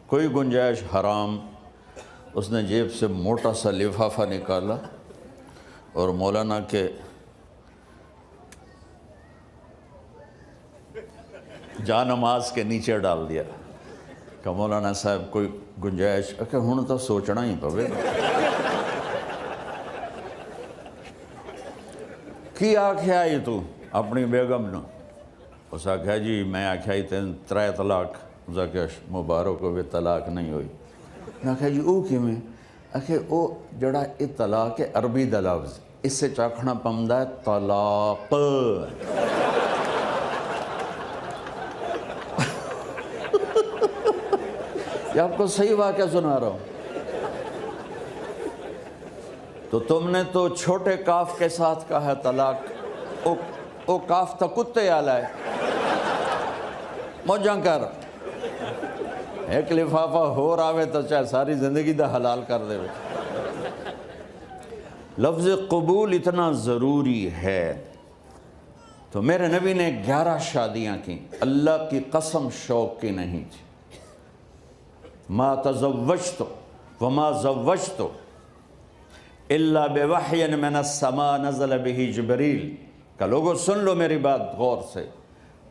کوئی گنجائش حرام۔ اس نے جیب سے موٹا سا لفافہ نکالا اور مولانا کے جا نماز کے نیچے ڈال دیا کہ مولانا صاحب کوئی گنجائش، کہ ہن تو سوچنا ہی پوے کی آکھیا ہی تو اپنی بیگم نو؟ اس آکھیا جی میں آکھیا ہی 3 طلاق، اس آکھیا مبارک ہوئے طلاق نہیں ہوئی۔ میں آکھیا جی او کی میں؟ آکھیا او جڑا یہ طلاق ہے عربی دا لفظ، اس سے چاکھنا پمدا ہے طلاق۔ یہ آپ کو صحیح واقعہ سنا رہا ہوں۔ تو تم نے تو چھوٹے کاف کے ساتھ کہا ہے طلاق، او کاف تا کتے آلہ ہے، موجاں کر ایک لفافہ ہو راوے تو چاہے ساری زندگی دا حلال کر دے۔ لفظ قبول اتنا ضروری ہے۔ تو میرے نبی نے 11 شادیاں کی، اللہ کی قسم شوق کی نہیں تھی۔ ما تزوجت وما زوجت الا بوحی من السماء نزل به جبریل، کہ لوگوں سن لو میری بات غور سے،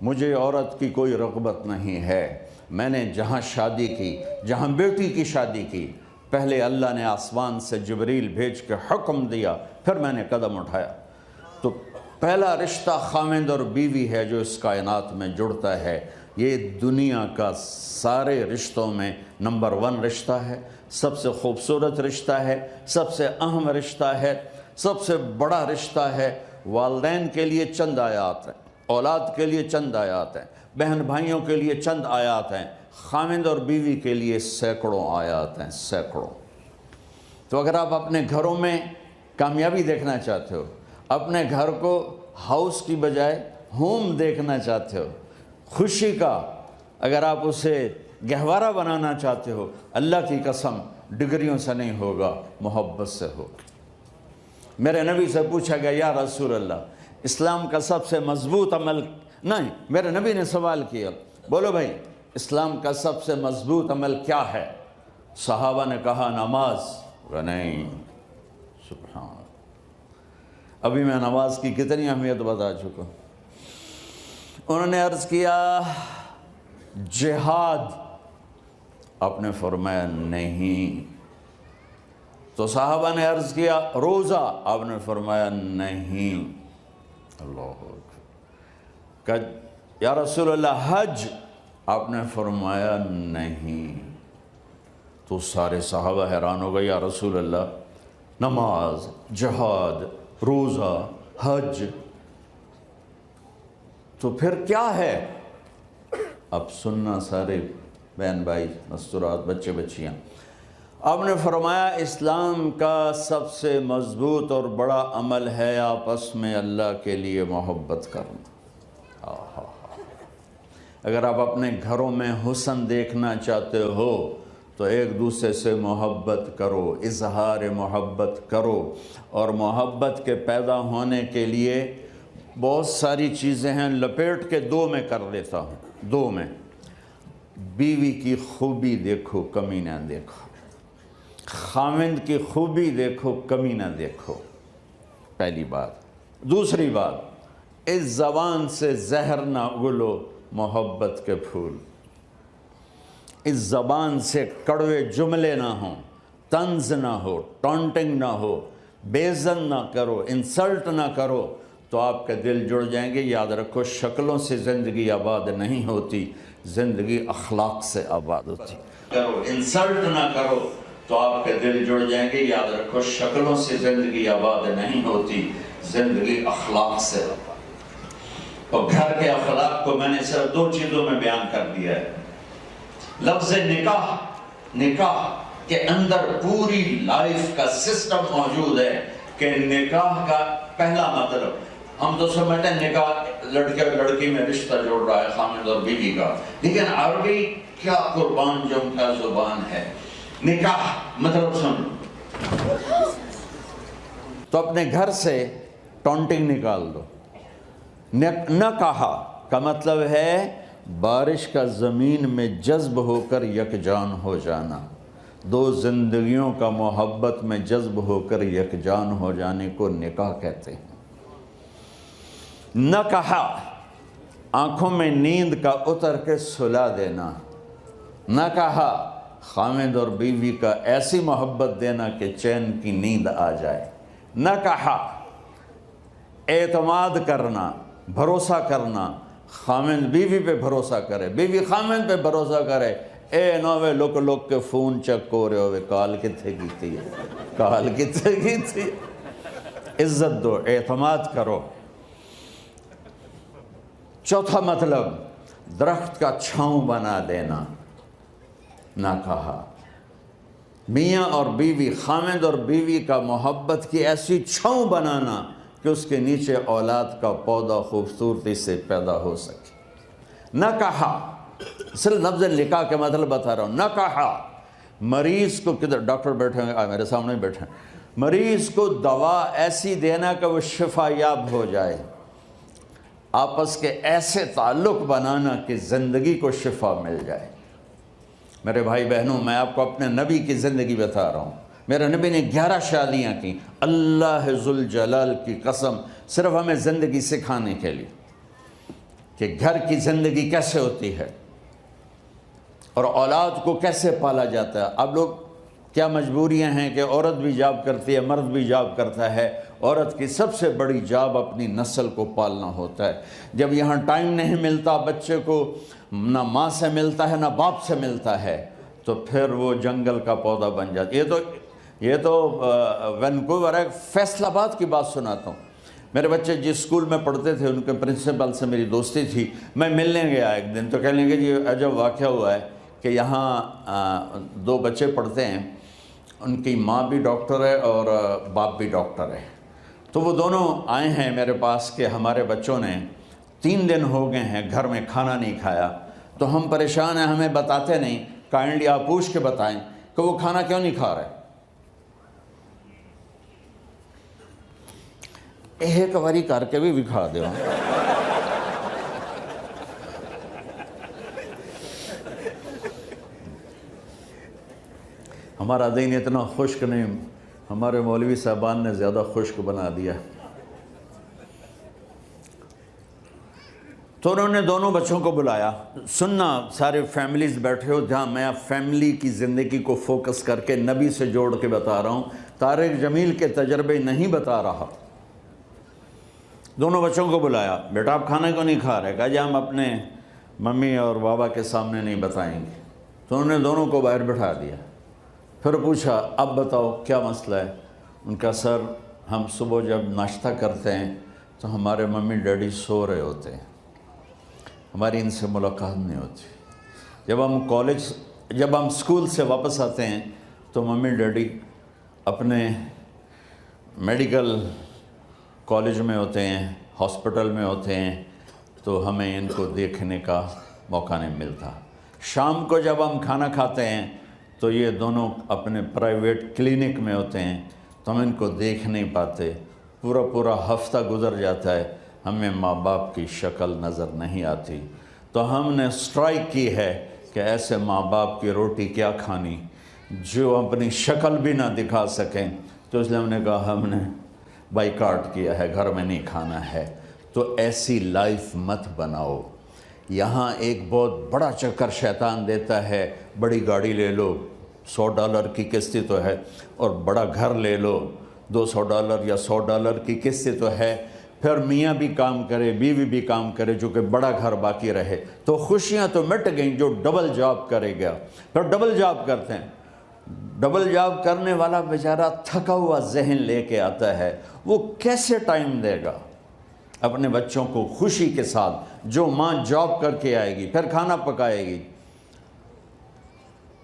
مجھے عورت کی کوئی رغبت نہیں ہے۔ میں نے جہاں شادی کی، جہاں بیٹی کی شادی کی، پہلے اللہ نے آسمان سے جبریل بھیج کے حکم دیا، پھر میں نے قدم اٹھایا۔ تو پہلا رشتہ خاوند اور بیوی ہے جو اس کائنات میں جڑتا ہے۔ یہ دنیا کا سارے رشتوں میں نمبر 1 رشتہ ہے، سب سے خوبصورت رشتہ ہے، سب سے اہم رشتہ ہے، سب سے بڑا رشتہ ہے۔ والدین کے لیے چند آیات ہیں، اولاد کے لیے چند آیات ہیں، بہن بھائیوں کے لیے چند آیات ہیں، خاوند اور بیوی کے لیے سینکڑوں آیات ہیں، سینکڑوں۔ تو اگر آپ اپنے گھروں میں کامیابی دیکھنا چاہتے ہو، اپنے گھر کو ہاؤس کی بجائے ہوم دیکھنا چاہتے ہو، خوشی کا اگر آپ اسے گہوارہ بنانا چاہتے ہو، اللہ کی قسم ڈگریوں سے نہیں ہوگا، محبت سے ہوگا۔ میرے نبی سے پوچھا گیا یا رسول اللہ اسلام کا سب سے مضبوط عمل، نہیں میرے نبی نے سوال کیا، بولو بھائی اسلام کا سب سے مضبوط عمل کیا ہے؟ صحابہ نے کہا نماز، نہیں سبحان اللہ۔ ابھی میں نماز کی کتنی اہمیت بتا چکا۔ انہوں نے عرض کیا جہاد، آپ نے فرمایا نہیں۔ تو صحابہ نے عرض کیا روزہ، آپ نے فرمایا نہیں۔ اللہ اکبر۔ کہ یا رسول اللہ حج، آپ نے فرمایا نہیں۔ تو سارے صحابہ حیران ہو گئے، یا رسول اللہ نماز، جہاد، روزہ، حج، تو پھر کیا ہے؟ اب سننا سارے بہن بھائی، مستورات، بچے بچیاں، آپ نے فرمایا اسلام کا سب سے مضبوط اور بڑا عمل ہے آپس میں اللہ کے لیے محبت کرنا۔ اگر آپ اپنے گھروں میں حسن دیکھنا چاہتے ہو تو ایک دوسرے سے محبت کرو، اظہار محبت کرو، اور محبت کے پیدا ہونے کے لیے بہت ساری چیزیں ہیں، لپیٹ کے 2 میں کر لیتا ہوں۔ 2 میں بیوی کی خوبی دیکھو، کمی نہ دیکھو، خاوند کی خوبی دیکھو، کمی نہ دیکھو، پہلی بات۔ دوسری بات، اس زبان سے زہر نہ اگلو محبت کے پھول، اس زبان سے کڑوے جملے نہ ہوں، طنز نہ ہو، ٹانٹنگ نہ ہو، بےعزت نہ کرو، انسلٹ نہ کرو، تو آپ کے دل جڑ جائیں گے۔ یاد رکھو شکلوں سے زندگی آباد نہیں ہوتی، زندگی اخلاق سے آباد ہوتی۔ کرو انسلٹ نہ کرو تو آپ کے دل جڑ جائیں گے۔ یاد رکھو شکلوں سے زندگی آباد نہیں ہوتی، زندگی اخلاق سے آباد۔ اور گھر کے اخلاق کو میں نے صرف 2 چیزوں میں بیان کر دیا ہے۔ لفظ نکاح، نکاح کے اندر پوری لائف کا سسٹم موجود ہے کہ نکاح کا پہلا مطلب ہم تو سمجھتے ہیں نکاح لڑکے اور لڑکی میں رشتہ جوڑ رہا ہے خامد اور بیوی کا، لیکن عربی کیا قربان جم کا زبان ہے۔ نکاح مطلب سن، تو اپنے گھر سے ٹونٹنگ نکال دو، نہ کہا کا مطلب ہے بارش کا زمین میں جذب ہو کر یکجان ہو جانا، دو زندگیوں کا محبت میں جذب ہو کر یکجان ہو جانے کو نکاح کہتے ہیں۔ نہ کہا آنکھوں میں نیند کا اتر کے سلا دینا، نہ کہا خامد اور بیوی کا ایسی محبت دینا کہ چین کی نیند آ جائے، نہ کہا اعتماد کرنا، بھروسہ کرنا، خامد بیوی پہ بھروسہ کرے، بیوی خامد پہ بھروسہ کرے، اے نوے لوک لوک کے فون چیک ہو رہے ہوئے کال کتنے کی تھی، کال کتنے کی تھی۔ عزت دو، اعتماد کرو۔ چوتھا مطلب درخت کا چھاؤں بنا دینا، نہ کہا میاں اور بیوی، خامد اور بیوی کا محبت کی ایسی چھاؤں بنانا کہ اس کے نیچے اولاد کا پودا خوبصورتی سے پیدا ہو سکے۔ نہ کہا، صرف لفظ نکاح کے مطلب بتا رہا ہوں، نہ کہا مریض کو، کدھر ڈاکٹر بیٹھے ہیں میرے سامنے بیٹھے ہیں، مریض کو دوا ایسی دینا کہ وہ شفا یاب ہو جائے، آپس کے ایسے تعلق بنانا کہ زندگی کو شفا مل جائے۔ میرے بھائی بہنوں، میں آپ کو اپنے نبی کی زندگی بتا رہا ہوں۔ میرے نبی نے 11 شادیاں کی، اللہ ذوالجلال کی قسم، صرف ہمیں زندگی سکھانے کے لیے کہ گھر کی زندگی کیسے ہوتی ہے اور اولاد کو کیسے پالا جاتا ہے۔ اب لوگ کیا مجبوریاں ہیں کہ عورت بھی جاب کرتی ہے، مرد بھی جاب کرتا ہے۔ عورت کی سب سے بڑی جاب اپنی نسل کو پالنا ہوتا ہے۔ جب یہاں ٹائم نہیں ملتا بچے کو، نہ ماں سے ملتا ہے نہ باپ سے ملتا ہے، تو پھر وہ جنگل کا پودا بن جاتا ہے۔ یہ تو وینکوور ہے، فیصل آباد کی بات سناتا ہوں۔ میرے بچے جس اسکول میں پڑھتے تھے ان کے پرنسپل سے میری دوستی تھی، میں ملنے گیا ایک دن، تو کہنے لگے جی عجب واقعہ ہوا ہے کہ یہاں 2 بچے پڑھتے ہیں، ان کی ماں بھی ڈاکٹر ہے اور باپ بھی ڈاکٹر ہے، تو وہ دونوں آئے ہیں میرے پاس کہ ہمارے بچوں نے 3 دن ہو گئے ہیں گھر میں کھانا نہیں کھایا، تو ہم پریشان ہیں، ہمیں بتاتے نہیں، کائنڈلی آپ پوچھ کے بتائیں کہ وہ کھانا کیوں نہیں کھا رہے۔ ایک باری کر کے بھی دکھا دو۔ ہمارا دین اتنا خشک نہیں، ہمارے مولوی صاحبان نے زیادہ خشک بنا دیا۔ تو انہوں نے دونوں بچوں کو بلایا، سننا سارے فیملیز بیٹھے ہو جہاں میں فیملی کی زندگی کو فوکس کر کے نبی سے جوڑ کے بتا رہا ہوں، طارق جمیل کے تجربے نہیں بتا رہا۔ دونوں بچوں کو بلایا، بیٹا آپ کھانا کیوں نہیں کھا رہے؟ کہا جی ہم اپنے ممی اور بابا کے سامنے نہیں بتائیں گے۔ تو انہوں نے دونوں کو باہر بٹھا دیا، پھر پوچھا اب بتاؤ کیا مسئلہ ہے؟ ان کا سر ہم صبح جب ناشتہ کرتے ہیں تو ہمارے ممی ڈیڈی سو رہے ہوتے ہیں، ہماری ان سے ملاقات نہیں ہوتی۔ جب ہم اسکول سے واپس آتے ہیں تو ممی ڈیڈی اپنے میڈیکل کالج میں ہوتے ہیں، ہاسپٹل میں ہوتے ہیں، تو ہمیں ان کو دیکھنے کا موقع نہیں ملتا۔ شام کو جب ہم کھانا کھاتے ہیں تو یہ دونوں اپنے پرائیویٹ کلینک میں ہوتے ہیں، تو ہم ان کو دیکھ نہیں پاتے۔ پورا ہفتہ گزر جاتا ہے، ہمیں ماں باپ کی شکل نظر نہیں آتی۔ تو ہم نے سٹرائک کی ہے کہ ایسے ماں باپ کی روٹی کیا کھانی جو اپنی شکل بھی نہ دکھا سکیں، تو اس لیے ہم نے کہا ہم نے بائیکاٹ کیا ہے، گھر میں نہیں کھانا ہے۔ تو ایسی لائف مت بناؤ۔ یہاں ایک بہت بڑا چکر شیطان دیتا ہے، بڑی گاڑی لے لو، $100 کی قسط تو ہے، اور بڑا گھر لے لو، $200 یا $100 کی قسط تو ہے، پھر میاں بھی کام کرے، بیوی بھی کام کرے، جو کہ بڑا گھر باقی رہے، تو خوشیاں تو مٹ گئیں۔ جو ڈبل جاب کرے گا، پھر ڈبل جاب کرتے ہیں، ڈبل جاب کرنے والا بیچارہ تھکا ہوا ذہن لے کے آتا ہے، وہ کیسے ٹائم دے گا اپنے بچوں کو خوشی کے ساتھ؟ جو ماں جاب کر کے آئے گی، پھر کھانا پکائے گی،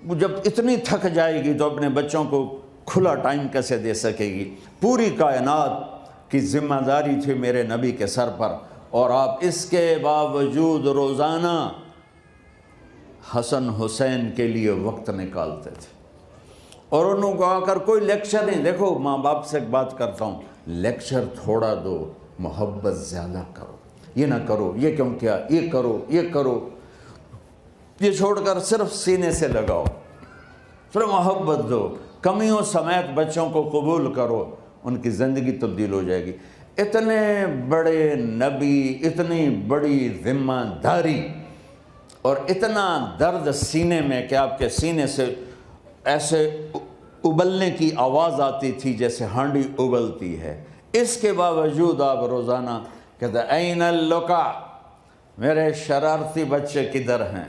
وہ جب اتنی تھک جائے گی تو اپنے بچوں کو کھلا ٹائم کیسے دے سکے گی؟ پوری کائنات کی ذمہ داری تھی میرے نبی کے سر پر، اور آپ اس کے باوجود روزانہ حسن حسین کے لیے وقت نکالتے تھے۔ اور انہوں کو آ کر کوئی لیکچر نہیں، دیکھو ماں باپ سے ایک بات کرتا ہوں، لیکچر تھوڑا دو، محبت زیادہ کرو۔ یہ نہ کرو، یہ کیوں کیا، یہ کرو، یہ کرو، یہ چھوڑ کر صرف سینے سے لگاؤ، صرف محبت دو، کمیوں سمیت بچوں کو قبول کرو، ان کی زندگی تبدیل ہو جائے گی۔ اتنے بڑے نبی، اتنی بڑی ذمہ داری اور اتنا درد سینے میں کہ آپ کے سینے سے ایسے ابلنے کی آواز آتی تھی جیسے ہانڈی ابلتی ہے، اس کے باوجود آپ روزانہ کہتے ہیں این اللقا، میرے شرارتی بچے کدھر ہیں؟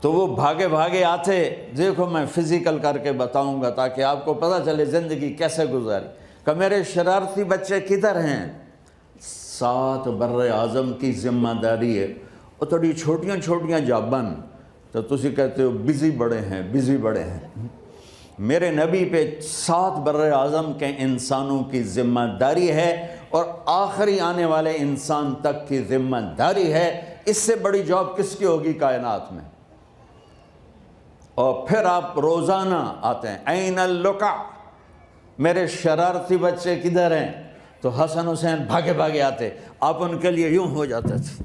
تو وہ بھاگے بھاگے آتے، دیکھو میں فزیکل کر کے بتاؤں گا تاکہ آپ کو پتہ چلے زندگی کیسے گزاری، کہ میرے شرارتی بچے کدھر ہیں؟ 7 بر اعظم کی ذمہ داری ہے، اور تھوڑی چھوٹیاں چھوٹیاں جابن تو تسی کہتے ہو بزی بڑے ہیں، بزی بڑے ہیں۔ میرے نبی پہ 7 بر اعظم کے انسانوں کی ذمہ داری ہے، اور آخری آنے والے انسان تک کی ذمہ داری ہے۔ اس سے بڑی جاب کس کی ہوگی کائنات میں؟ اور پھر آپ روزانہ آتے ہیں این اللقا، میرے شرارتی بچے کدھر ہیں؟ تو حسن حسین بھاگے بھاگے آتے، آپ ان کے لیے یوں ہو جاتے تھے،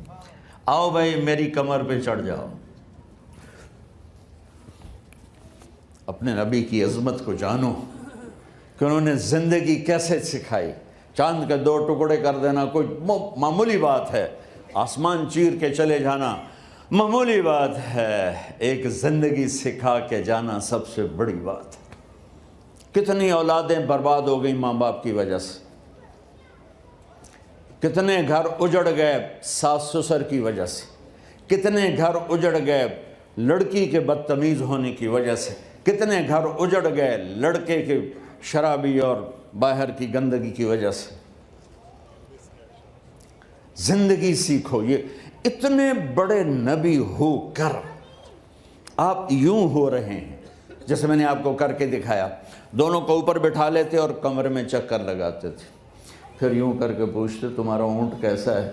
آؤ بھائی میری کمر پہ چڑھ جاؤ۔ اپنے نبی کی عظمت کو جانو کہ انہوں نے زندگی کیسے سکھائی۔ چاند کے 2 ٹکڑے کر دینا کوئی معمولی بات ہے، آسمان چیر کے چلے جانا معمولی بات ہے، ایک زندگی سکھا کے جانا سب سے بڑی بات ہے۔ کتنی اولادیں برباد ہو گئی ماں باپ کی وجہ سے، کتنے گھر اجڑ گئے ساس سسر کی وجہ سے، کتنے گھر اجڑ گئے لڑکی کے بدتمیز ہونے کی وجہ سے، کتنے گھر اجڑ گئے لڑکے کے شرابی اور باہر کی گندگی کی وجہ سے۔ زندگی سیکھو۔ یہ اتنے بڑے نبی ہو کر آپ یوں ہو رہے ہیں جیسے میں نے آپ کو کر کے دکھایا، دونوں کو اوپر بٹھا لیتے اور کمرے میں چکر لگاتے تھے، پھر یوں کر کے پوچھتے تمہارا اونٹ کیسا ہے؟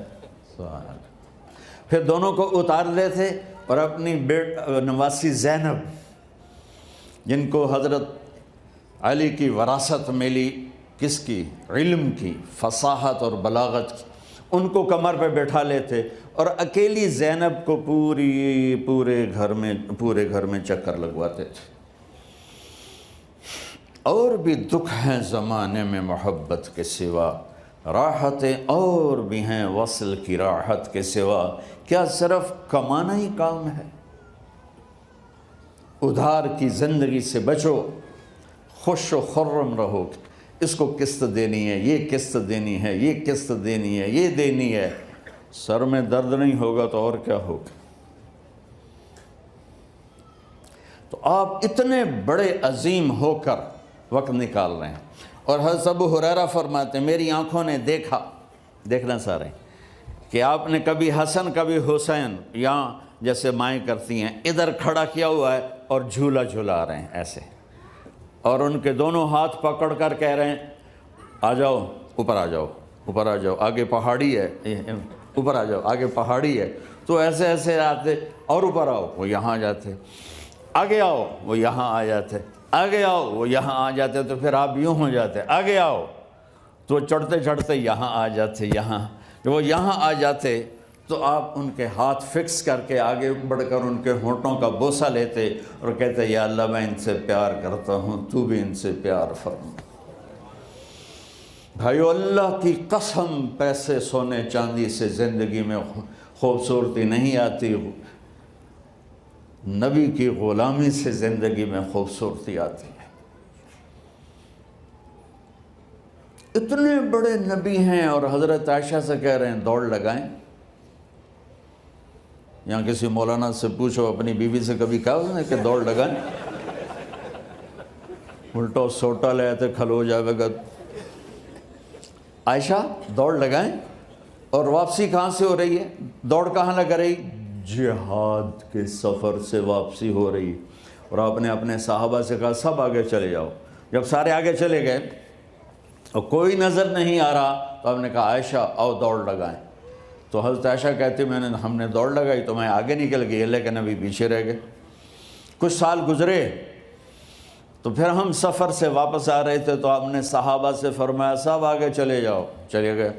سوال۔ پھر دونوں کو اتار لیتے اور اپنی نواسی زینب، جن کو حضرت علی کی وراثت ملی، کس کی؟ علم کی، فصاحت اور بلاغت کی، ان کو کمر پہ بٹھا لیتے اور اکیلی زینب کو پورے گھر میں چکر لگواتے تھے۔ اور بھی دکھ ہیں زمانے میں محبت کے سوا، راحتیں اور بھی ہیں وصل کی راحت کے سوا، کیا صرف کمانا ہی کام ہے؟ ادھار کی زندگی سے بچو، خوش و خرم رہو، اس کو قسط دینی ہے، یہ قسط دینی ہے، یہ قسط دینی ہے، یہ دینی ہے، سر میں درد نہیں ہوگا تو اور کیا ہوگا؟ تو آپ اتنے بڑے عظیم ہو کر وقت نکال رہے ہیں، اور حضرت ابو ہریرہ فرماتے ہیں میری آنکھوں نے دیکھنا سارے کہ آپ نے کبھی حسن کبھی حسین، یہاں جیسے مائیں کرتی ہیں ادھر کھڑا کیا ہوا ہے اور جھولا جھلا رہے ہیں ایسے، اور ان کے دونوں ہاتھ پکڑ کر کہہ رہے ہیں آ جاؤ اوپر، آ جاؤ اوپر، آ جاؤ، آگے پہاڑی ہے، اوپر آ جاؤ، آگے پہاڑی ہے۔ تو ایسے ایسے آتے، اور اوپر آؤ، وہ یہاں آ جاتے، آگے آؤ، وہ یہاں آ جاتے، آگے آؤ، وہ یہاں آ جاتے، تو پھر آپ یوں ہو جاتے، آگے آؤ، تو چڑھتے چڑھتے یہاں آ جاتے، یہاں جب وہ یہاں آ جاتے تو آپ ان کے ہاتھ فکس کر کے آگے بڑھ کر ان کے ہونٹوں کا بوسہ لیتے اور کہتے یا اللہ میں ان سے پیار کرتا ہوں، تو بھی ان سے پیار فرما۔ بھائیو اللہ کی قسم، پیسے سونے چاندی سے زندگی میں خوبصورتی نہیں آتی، نبی کی غلامی سے زندگی میں خوبصورتی آتی ہے۔ اتنے بڑے نبی ہیں اور حضرت عائشہ سے کہہ رہے ہیں دوڑ لگائیں۔ یہاں کسی مولانا سے پوچھو اپنی بیوی سے کبھی کہا اس نے کہ دوڑ لگائیں؟ الٹا سوٹا لے آتے کھلو جاوے گا۔ عائشہ دوڑ لگائیں، اور واپسی کہاں سے ہو رہی ہے؟ دوڑ کہاں لگ رہی؟ جہاد کے سفر سے واپسی ہو رہی، اور آپ نے اپنے صحابہ سے کہا سب آگے چلے جاؤ۔ جب سارے آگے چلے گئے اور کوئی نظر نہیں آ رہا تو آپ نے کہا عائشہ آؤ دوڑ لگائیں۔ تو حضرت عائشہ کہتی ہم نے دوڑ لگائی تو میں آگے نکل گئی، لیکن ابھی پیچھے رہ گئے۔ کچھ سال گزرے تو پھر ہم سفر سے واپس آ رہے تھے تو آپ نے صحابہ سے فرمایا سب آگے چلے جاؤ، چلے گئے۔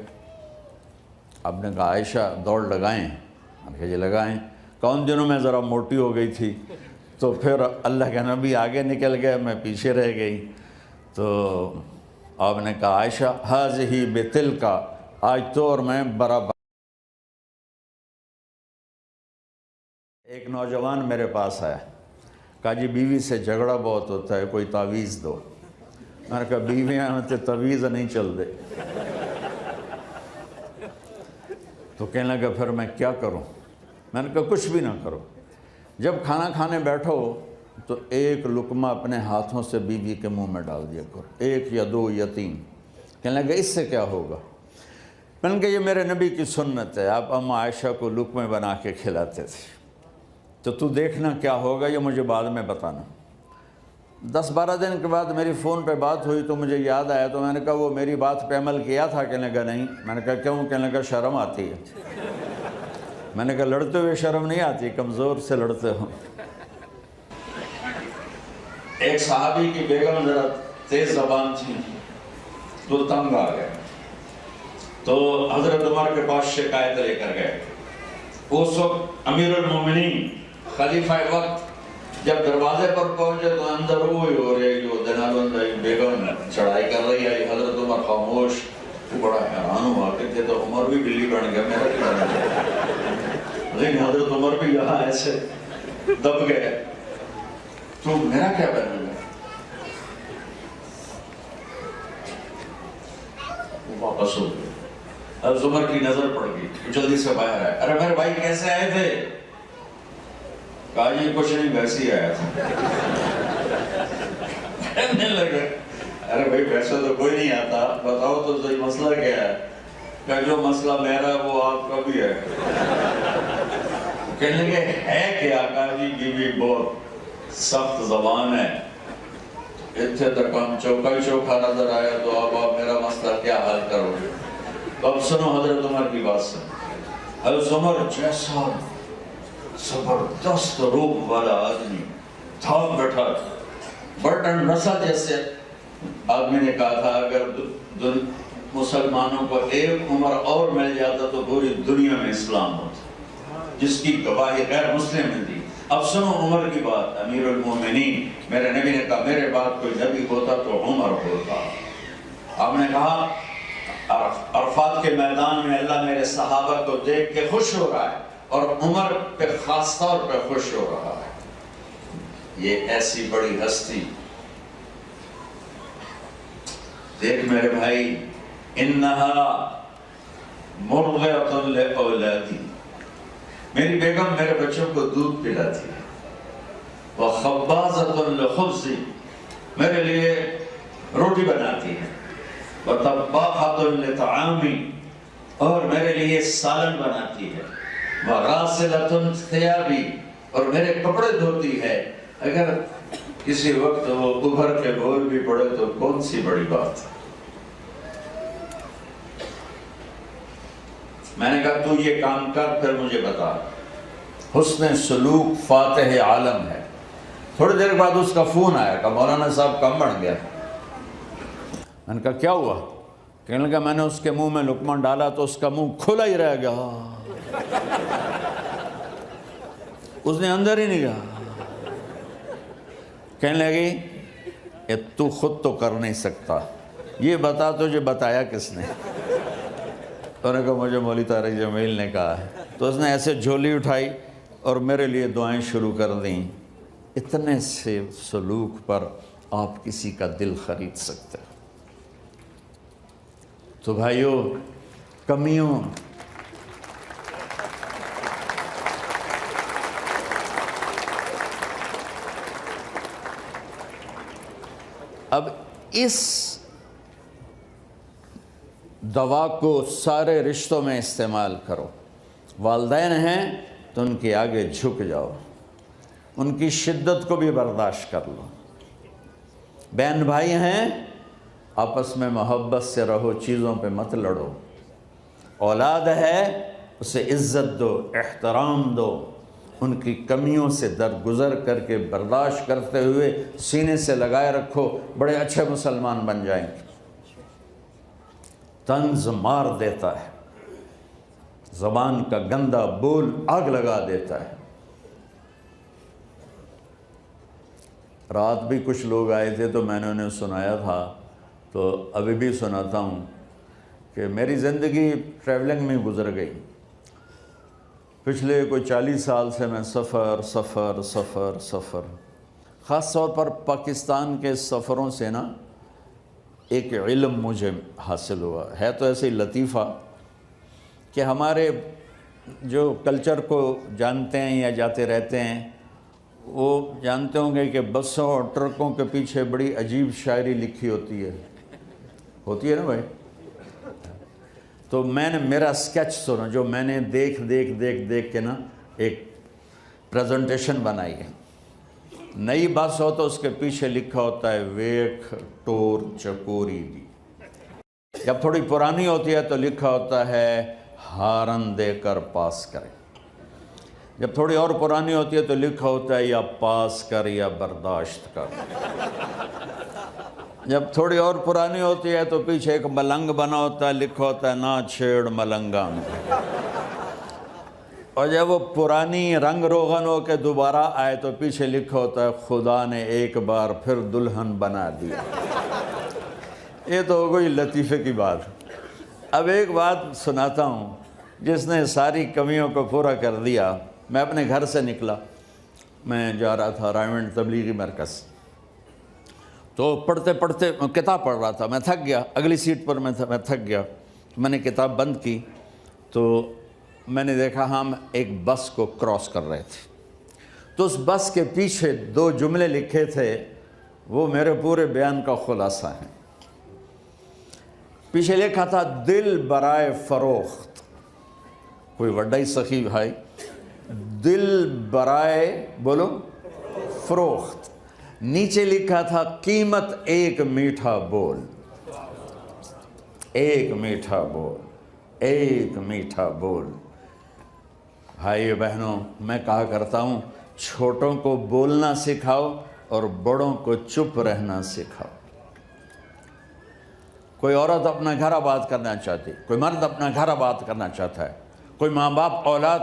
آپ نے کہا عائشہ دوڑ لگائیں؟ میں نے کہا جی لگائیں۔ کون دنوں میں ذرا موٹی ہو گئی تھی تو پھر اللہ کے نبی آگے نکل گئے، میں پیچھے رہ گئی۔ تو آپ نے کہا عائشہ ھذہ بتلک، آج تو اور میں برابر۔ ایک نوجوان میرے پاس آیا، کہا جی بیوی سے جھگڑا بہت ہوتا ہے، کوئی تعویذ دو۔ میں نے کہا بیویاں ہوتے تعویذ نہیں چل دے۔ تو کہنے لگا پھر میں کیا کروں؟ میں نے کہا کچھ بھی نہ کرو، جب کھانا کھانے بیٹھو تو ایک لقمہ اپنے ہاتھوں سے بیوی کے منہ میں ڈال دیا کرو، 1 یا 2 یا 3۔ کہنے لگا اس سے کیا ہوگا؟ میں نے کہا یہ میرے نبی کی سنت ہے، آپ ام عائشہ کو لقمے بنا کے کھلاتے تھے، تو دیکھنا کیا ہوگا، یہ مجھے بعد میں بتانا۔ 10-12 دن کے بعد میری فون پہ بات ہوئی تو مجھے یاد آیا، تو میں نے کہا وہ میری بات پہ عمل کیا تھا؟ کہنے لگا نہیں۔ میں نے کہا کیوں؟ کہنے لگا شرم آتی ہے۔ میں نے کہا لڑتے ہوئے شرم نہیں آتی، کمزور سے لڑتے ہو۔ ایک صحابی کی بیگم ذرا تیز زبان تھی تو تنگ آ گئے، تو حضرت عمر کے پاس شکایت لے کر گئے۔ اس وقت امیر المومنین خلیفہ وقت جب دروازے پر پہنچے تو اندر ہوئی ہو رہی جو دنالون بیگم چڑھائی کر رہی ہے، حضرت عمر خاموش۔ وہ بڑا حیران ہوا کہ تو عمر بھی بلی بن گیا، میرا کیا بن گیا؟ لیکن حضرت عمر بھی یہاں ایسے دب گئے تو میرا کیا بن گیا؟ وہ واپس ہو گئے۔ حضرت عمر کی نظر پڑ گئی، جلدی سے باہر آئے۔ ارے میرے بھائی کیسے آئے تھے؟ کہا جی کچھ نہیں، ویسے ہی آیا تھا۔ کہنے لگے ارے بھائی ویسے تو کوئی نہیں آتا، بتاؤ تو صحیح مسئلہ کیا ہے؟ کہ جو مسئلہ میرا وہ آپ کا بھی ہے۔ کہنے لگے ہے کیا؟ کہا جی بیوی بہت سخت زبان ہے، اتنے تک ہم چوکا ہی چوکھا نظر آیا تو اب آپ میرا مسئلہ کیا حل کرو؟ اب سنو حضرت عمر کی بات سے۔ حضرت عمر جیسا زبردست روح والا آدمی تھا بیٹھا، برٹن رسل جیسے آدمی نے کہا تھا اگر مسلمانوں کو ایک عمر اور مل جاتا تو پوری دنیا میں اسلام ہوتا، جس کی گواہی غیر مسلم نے دی۔ اب سنو عمر کی بات۔ امیر المومنین، میرے نبی نے کہا میرے بعد کوئی نبی ہوتا تو عمر ہوتا۔ آپ نے کہا عرفات کے میدان میں اللہ میرے صحابہ کو دیکھ کے خوش ہو رہا ہے اور عمر پہ خاص طور پہ خوش ہو رہا ہے۔ یہ ایسی بڑی ہستی، دیکھ میرے بھائی، انہا مرضعۃ لاولادی، میری بیگم میرے بچوں کو دودھ پلاتی ہے، وخبازۃ لخبزی، میرے لیے روٹی بناتی ہے، وطباخۃ لطعامی، اور میرے لیے سالن بناتی ہے، وغاسلۃ ثیابی، اور میرے کپڑے دھوتی ہے۔ اگر کسی وقت وہ ابھر کے بول بھی پڑے تو کون سی بڑی بات؟ میں نے کہا تو یہ کام کر پھر مجھے بتا۔ حسن سلوک فاتح عالم ہے۔ تھوڑی دیر بعد اس کا فون آیا کہ مولانا صاحب کم بڑھ گیا۔ میں نے کہا کیا ہوا؟ کہنے لگا میں نے اس کے منہ میں لقمہ ڈالا تو اس کا منہ کھلا ہی رہ گیا، اس نے اندر ہی نہیں گیا۔ کہنے لگی کہ تو خود تو کر نہیں سکتا، یہ بتا تجھے بتایا کس نے؟ تو نے کہا مجھے مولوی طارق جمیل نے کہا ہے۔ تو اس نے ایسے جھولی اٹھائی اور میرے لیے دعائیں شروع کر دیں۔ اتنے سے سلوک پر آپ کسی کا دل خرید سکتے ہیں۔ تو بھائیوں، کمیوں اب اس دوا کو سارے رشتوں میں استعمال کرو۔ والدین ہیں تو ان کے آگے جھک جاؤ، ان کی شدت کو بھی برداشت کر لو۔ بہن بھائی ہیں، آپس میں محبت سے رہو، چیزوں پہ مت لڑو۔ اولاد ہے، اسے عزت دو، احترام دو، ان کی کمیوں سے درگزر کر کے برداشت کرتے ہوئے سینے سے لگائے رکھو، بڑے اچھے مسلمان بن جائیں گے۔ طنز مار دیتا ہے، زبان کا گندا بول آگ لگا دیتا ہے۔ رات بھی کچھ لوگ آئے تھے تو میں نے انہیں سنایا تھا، تو ابھی بھی سناتا ہوں کہ میری زندگی ٹریولنگ میں گزر گئی۔ پچھلے کوئی 40 سال سے میں سفر سفر سفر سفر، خاص طور پر پاکستان کے سفروں سے نا ایک علم مجھے حاصل ہوا ہے۔ تو ایسے ہی لطیفہ کہ ہمارے جو کلچر کو جانتے ہیں یا جاتے رہتے ہیں وہ جانتے ہوں گے کہ بسوں اور ٹرکوں کے پیچھے بڑی عجیب شاعری لکھی ہوتی ہے نا بھائی۔ تو میں نے میرا سکیچ سنا جو میں نے دیکھ کے نا ایک پریزنٹیشن بنائی ہے۔ نئی بس ہو تو اس کے پیچھے لکھا ہوتا ہے ویکھ ٹور چکوری دی، جب تھوڑی پرانی ہوتی ہے تو لکھا ہوتا ہے ہارن دے کر پاس کرے، جب تھوڑی اور پرانی ہوتی ہے تو لکھا ہوتا ہے یا پاس کر یا برداشت کر، جب تھوڑی اور پرانی ہوتی ہے تو پیچھے ایک ملنگ بنا ہوتا ہے، لکھا ہوتا ہے نہ چھیڑ ملنگاں، اور جب وہ پرانی رنگ روغن ہو کے دوبارہ آئے تو پیچھے لکھا ہوتا ہے خدا نے ایک بار پھر دلہن بنا دیا۔ یہ تو ہو گئی لطیفے کی بات۔ اب ایک بات سناتا ہوں جس نے ساری کمیوں کو پورا کر دیا۔ میں اپنے گھر سے نکلا، میں جا رہا تھا رائمنڈ تبلیغی مرکز، تو پڑھتے پڑھتے کتاب پڑھ رہا تھا، میں تھک گیا، اگلی سیٹ پر میں تھک گیا، میں نے کتاب بند کی تو میں نے دیکھا ہم ایک بس کو کراس کر رہے تھے، تو اس بس کے پیچھے 2 جملے لکھے تھے، وہ میرے پورے بیان کا خلاصہ ہیں۔ پیچھے لکھا تھا دل برائے فروخت، کوئی وڈا ہی سخی بھائی، دل برائے بولو فروخت، نیچے لکھا تھا قیمت ایک میٹھا بول، ایک میٹھا بول، ایک میٹھا بول۔ بھائی بہنوں، میں کہا کرتا ہوں چھوٹوں کو بولنا سکھاؤ اور بڑوں کو چپ رہنا سکھاؤ۔ کوئی عورت اپنا گھر آباد کرنا چاہتی، کوئی مرد اپنا گھر آباد کرنا چاہتا ہے، کوئی ماں باپ اولاد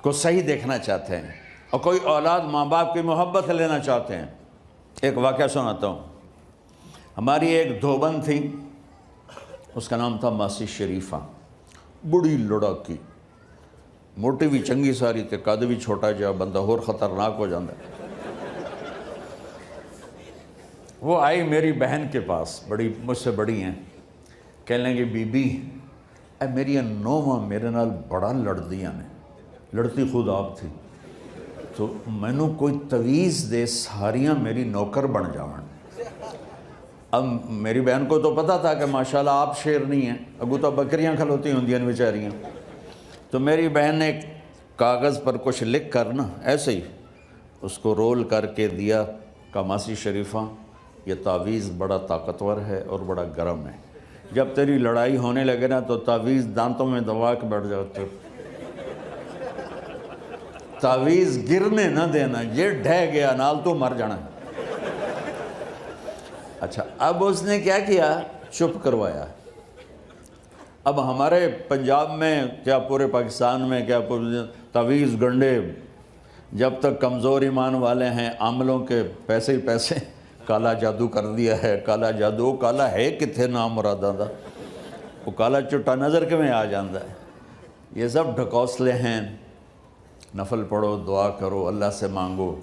کو صحیح دیکھنا چاہتے ہیں، اور کوئی اولاد ماں باپ کی محبت لینا چاہتے ہیں۔ ایک واقعہ سناتا ہوں۔ ہماری ایک دھوبن تھی، اس کا نام تھا ماسی شریفہ، بڑی لڑاکی، موٹی بھی چنگی ساری تے، قد بھی چھوٹا جا، بندہ اور خطرناک ہو جاتا ہے۔ وہ آئی میری بہن کے پاس، بڑی مجھ سے بڑی ہیں، کہنے لگی بی بی اے میری نوواں میرے نال بڑا لڑدیاں نے، لڑتی خود آپ تھی، تو میں نے کوئی تویز دے ساریاں میری نوکر بن جاون۔ اب میری بہن کو تو پتہ تھا کہ ماشاءاللہ آپ شیر نہیں ہیں، اگو تو بکریاں کھلوتی ہوندیاں بیچاریاں، تو میری بہن نے کاغذ پر کچھ لکھ کر نا ایسے ہی اس کو رول کر کے دیا کہ ماسی شریفہ یہ تعویذ بڑا طاقتور ہے اور بڑا گرم ہے، جب تیری لڑائی ہونے لگے نا تو تعویذ دانتوں میں دبا کے بیٹھ جاتے، تعویذ گرنے نہ دینا، یہ ڈھہ گیا نال تو مر جانا۔ اچھا، اب اس نے کیا کیا؟ چپ کروایا۔ اب ہمارے پنجاب میں کیا پورے پاکستان میں کیا تعویذ گنڈے جب تک کمزور ایمان والے ہیں، عاملوں کے پیسے ہی پیسے، کالا جادو کر دیا ہے، کالا جادو، وہ کالا ہے کتھے نام مرادہ دا، وہ کالا چٹا نظر کے میں آ جاندہ ہے۔ یہ سب ڈھکوسلے ہیں، نفل پڑھو، دعا کرو، اللہ سے مانگو،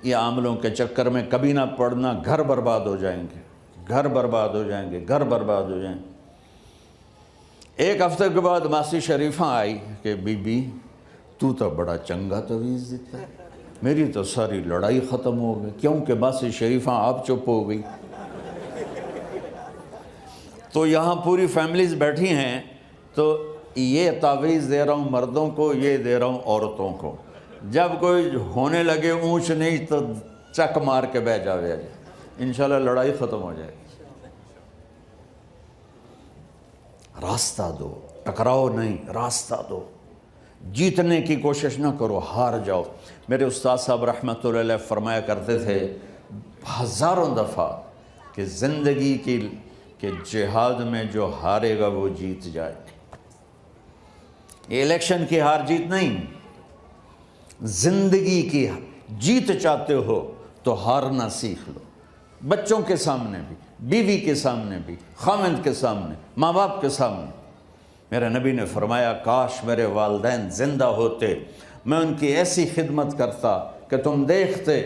یہ عاملوں کے چکر میں کبھی نہ پڑھنا، گھر برباد ہو جائیں گے، گھر برباد ہو جائیں گے، گھر برباد ہو جائیں گے۔ ایک ہفتے کے بعد ماسی شریفہ آئی کہ بی بی تو بڑا چنگا تویز دیتا ہے، میری تو ساری لڑائی ختم ہو گئی، کیونکہ ماسی شریفہ آپ چپ ہو گئی۔ تو یہاں پوری فیملیز بیٹھی ہیں، تو یہ تعویذ دے رہا ہوں مردوں کو، یہ دے رہا ہوں عورتوں کو، جب کوئی ہونے لگے اونچ نیچ تو چک مار کے بہ جاوے، انشاءاللہ لڑائی ختم ہو جائے گی۔ راستہ دو، ٹکراؤ نہیں، راستہ دو، جیتنے کی کوشش نہ کرو، ہار جاؤ۔ میرے استاد صاحب رحمۃ اللہ علیہ فرمایا کرتے تھے ہزاروں دفعہ کہ زندگی کے جہاد میں جو ہارے گا وہ جیت جائے، یہ الیکشن کی ہار جیت نہیں، زندگی کی جیت چاہتے ہو تو ہارنا سیکھ لو، بچوں کے سامنے بھی، بیوی کے سامنے بھی، خاوند کے سامنے، ماں باپ کے سامنے۔ میرے نبی نے فرمایا کاش میرے والدین زندہ ہوتے، میں ان کی ایسی خدمت کرتا کہ تم دیکھتے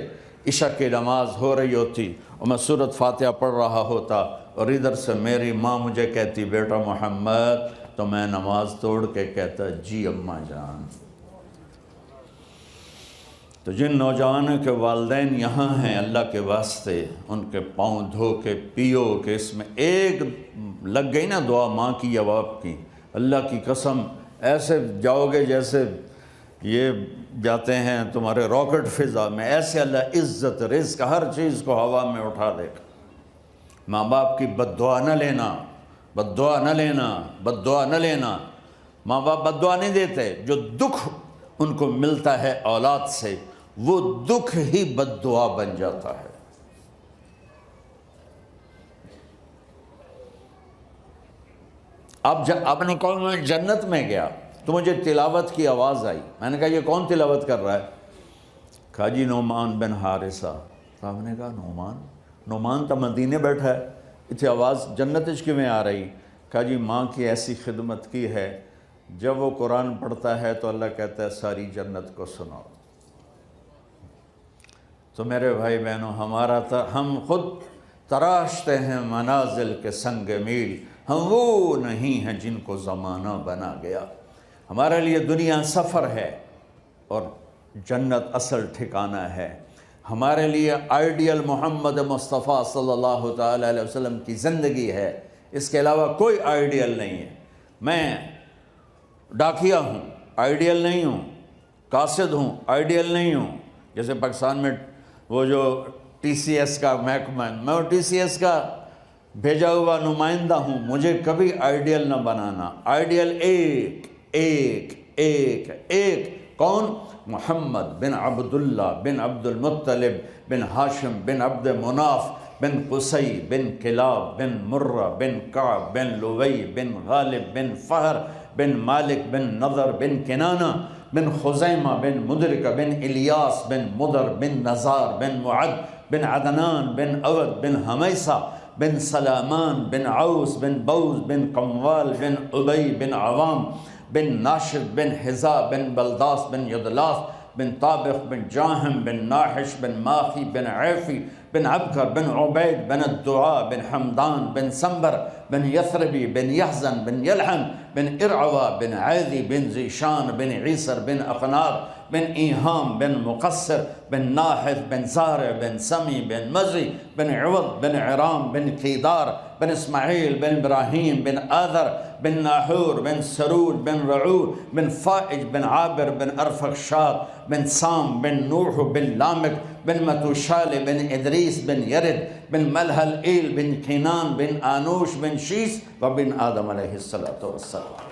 عشاء کی نماز ہو رہی ہوتی اور میں سورۃ فاتحہ پڑھ رہا ہوتا اور ادھر سے میری ماں مجھے کہتی بیٹا محمد، تو میں نماز توڑ کے کہتا جی اماں جان۔ تو جن نوجوانوں کے والدین یہاں ہیں، اللہ کے واسطے ان کے پاؤں دھو کے پیو کہ اس میں ایک لگ گئی نا دعا ماں کی یا باپ کی، اللہ کی قسم ایسے جاؤ گے جیسے یہ جاتے ہیں تمہارے راکٹ فضا میں، ایسے اللہ عزت رزق ہر چیز کو ہوا میں اٹھا دے گا۔ ماں باپ کی بد دعا نہ لینا، بد دعا نہ لینا، بد دعا نہ لینا۔ ماں باپ بد دعا نہیں دیتے، جو دکھ ان کو ملتا ہے اولاد سے وہ دکھ ہی بد دعا بن جاتا ہے۔ اب نے کہا میں جنت میں گیا تو مجھے تلاوت کی آواز آئی، میں نے کہا یہ کون تلاوت کر رہا ہے؟ کہا جی نعمان بن حارثہ۔ صاحب نے کہا نعمان تو مدینے بیٹھا ہے، اتنی آواز جنت کی میں آ رہی؟ کہا جی ماں کی ایسی خدمت کی ہے، جب وہ قرآن پڑھتا ہے تو اللہ کہتا ہے ساری جنت کو سناؤ۔ تو میرے بھائی بہنوں، ہم خود تراشتے ہیں منازل کے سنگ میل، ہم وہ نہیں ہیں جن کو زمانہ بنا گیا۔ ہمارے لیے دنیا سفر ہے اور جنت اصل ٹھکانہ ہے۔ ہمارے لیے آئیڈیل محمد مصطفیٰ صلی اللہ تعالیٰ علیہ وسلم کی زندگی ہے، اس کے علاوہ کوئی آئیڈیل نہیں ہے۔ میں ڈاکیا ہوں، آئیڈیل نہیں ہوں، قاصد ہوں، آئیڈیل نہیں ہوں۔ جیسے پاکستان میں وہ جو ٹی سی ایس کا محکمہ ہے، میں وہ ٹی سی ایس کا بھیجا ہوا نمائندہ ہوں، مجھے کبھی آئیڈیل نہ بنانا۔ آئیڈیل ایک ایک ایک ایک کون؟ محمد بن عبداللہ بن عبد المطلب بن ہاشم بن عبد مناف بن قصی بن کلاب بن مرہ بن کعب بن لوی بن غالب بن فہر بن مالک بن نضر بن کنانہ بن خزیمہ بن مدرکہ بن الیاس بن مدر بن نزار بن معد بن عدنان بن اود بن حمیسہ بن سلامان بن عوس بن بوز بن قموال بن ابی بن عوام بن ناشد بن حزا بن بلداس بن یدلاس بن طابق بن جاہم بن ناحش بن ماخی بن عیفی بن عبکر بن عبید بن الدعاء بن حمدان بن سنبر بن یثربی بن یحزن بن یلحن بن ارعوا بن عیدی بن زیشان بن عیسر بن اقناب بن ایہام بن مقصر بن ناحث بن زارع بن سمی بن مزی بن عوض بن عرام بن قیدار بن اسماعیل بن ابراہیم بن آذر بن ناحور بن سرور بن رعور بن فائج بن عابر بن ارفخشاد بن سام بن نوح بن لامک بن متوشال بن ادریس بن یرد بن ملحل ایل بن کینان بن آنوش بن شیس و بن آدم علیہ السلام۔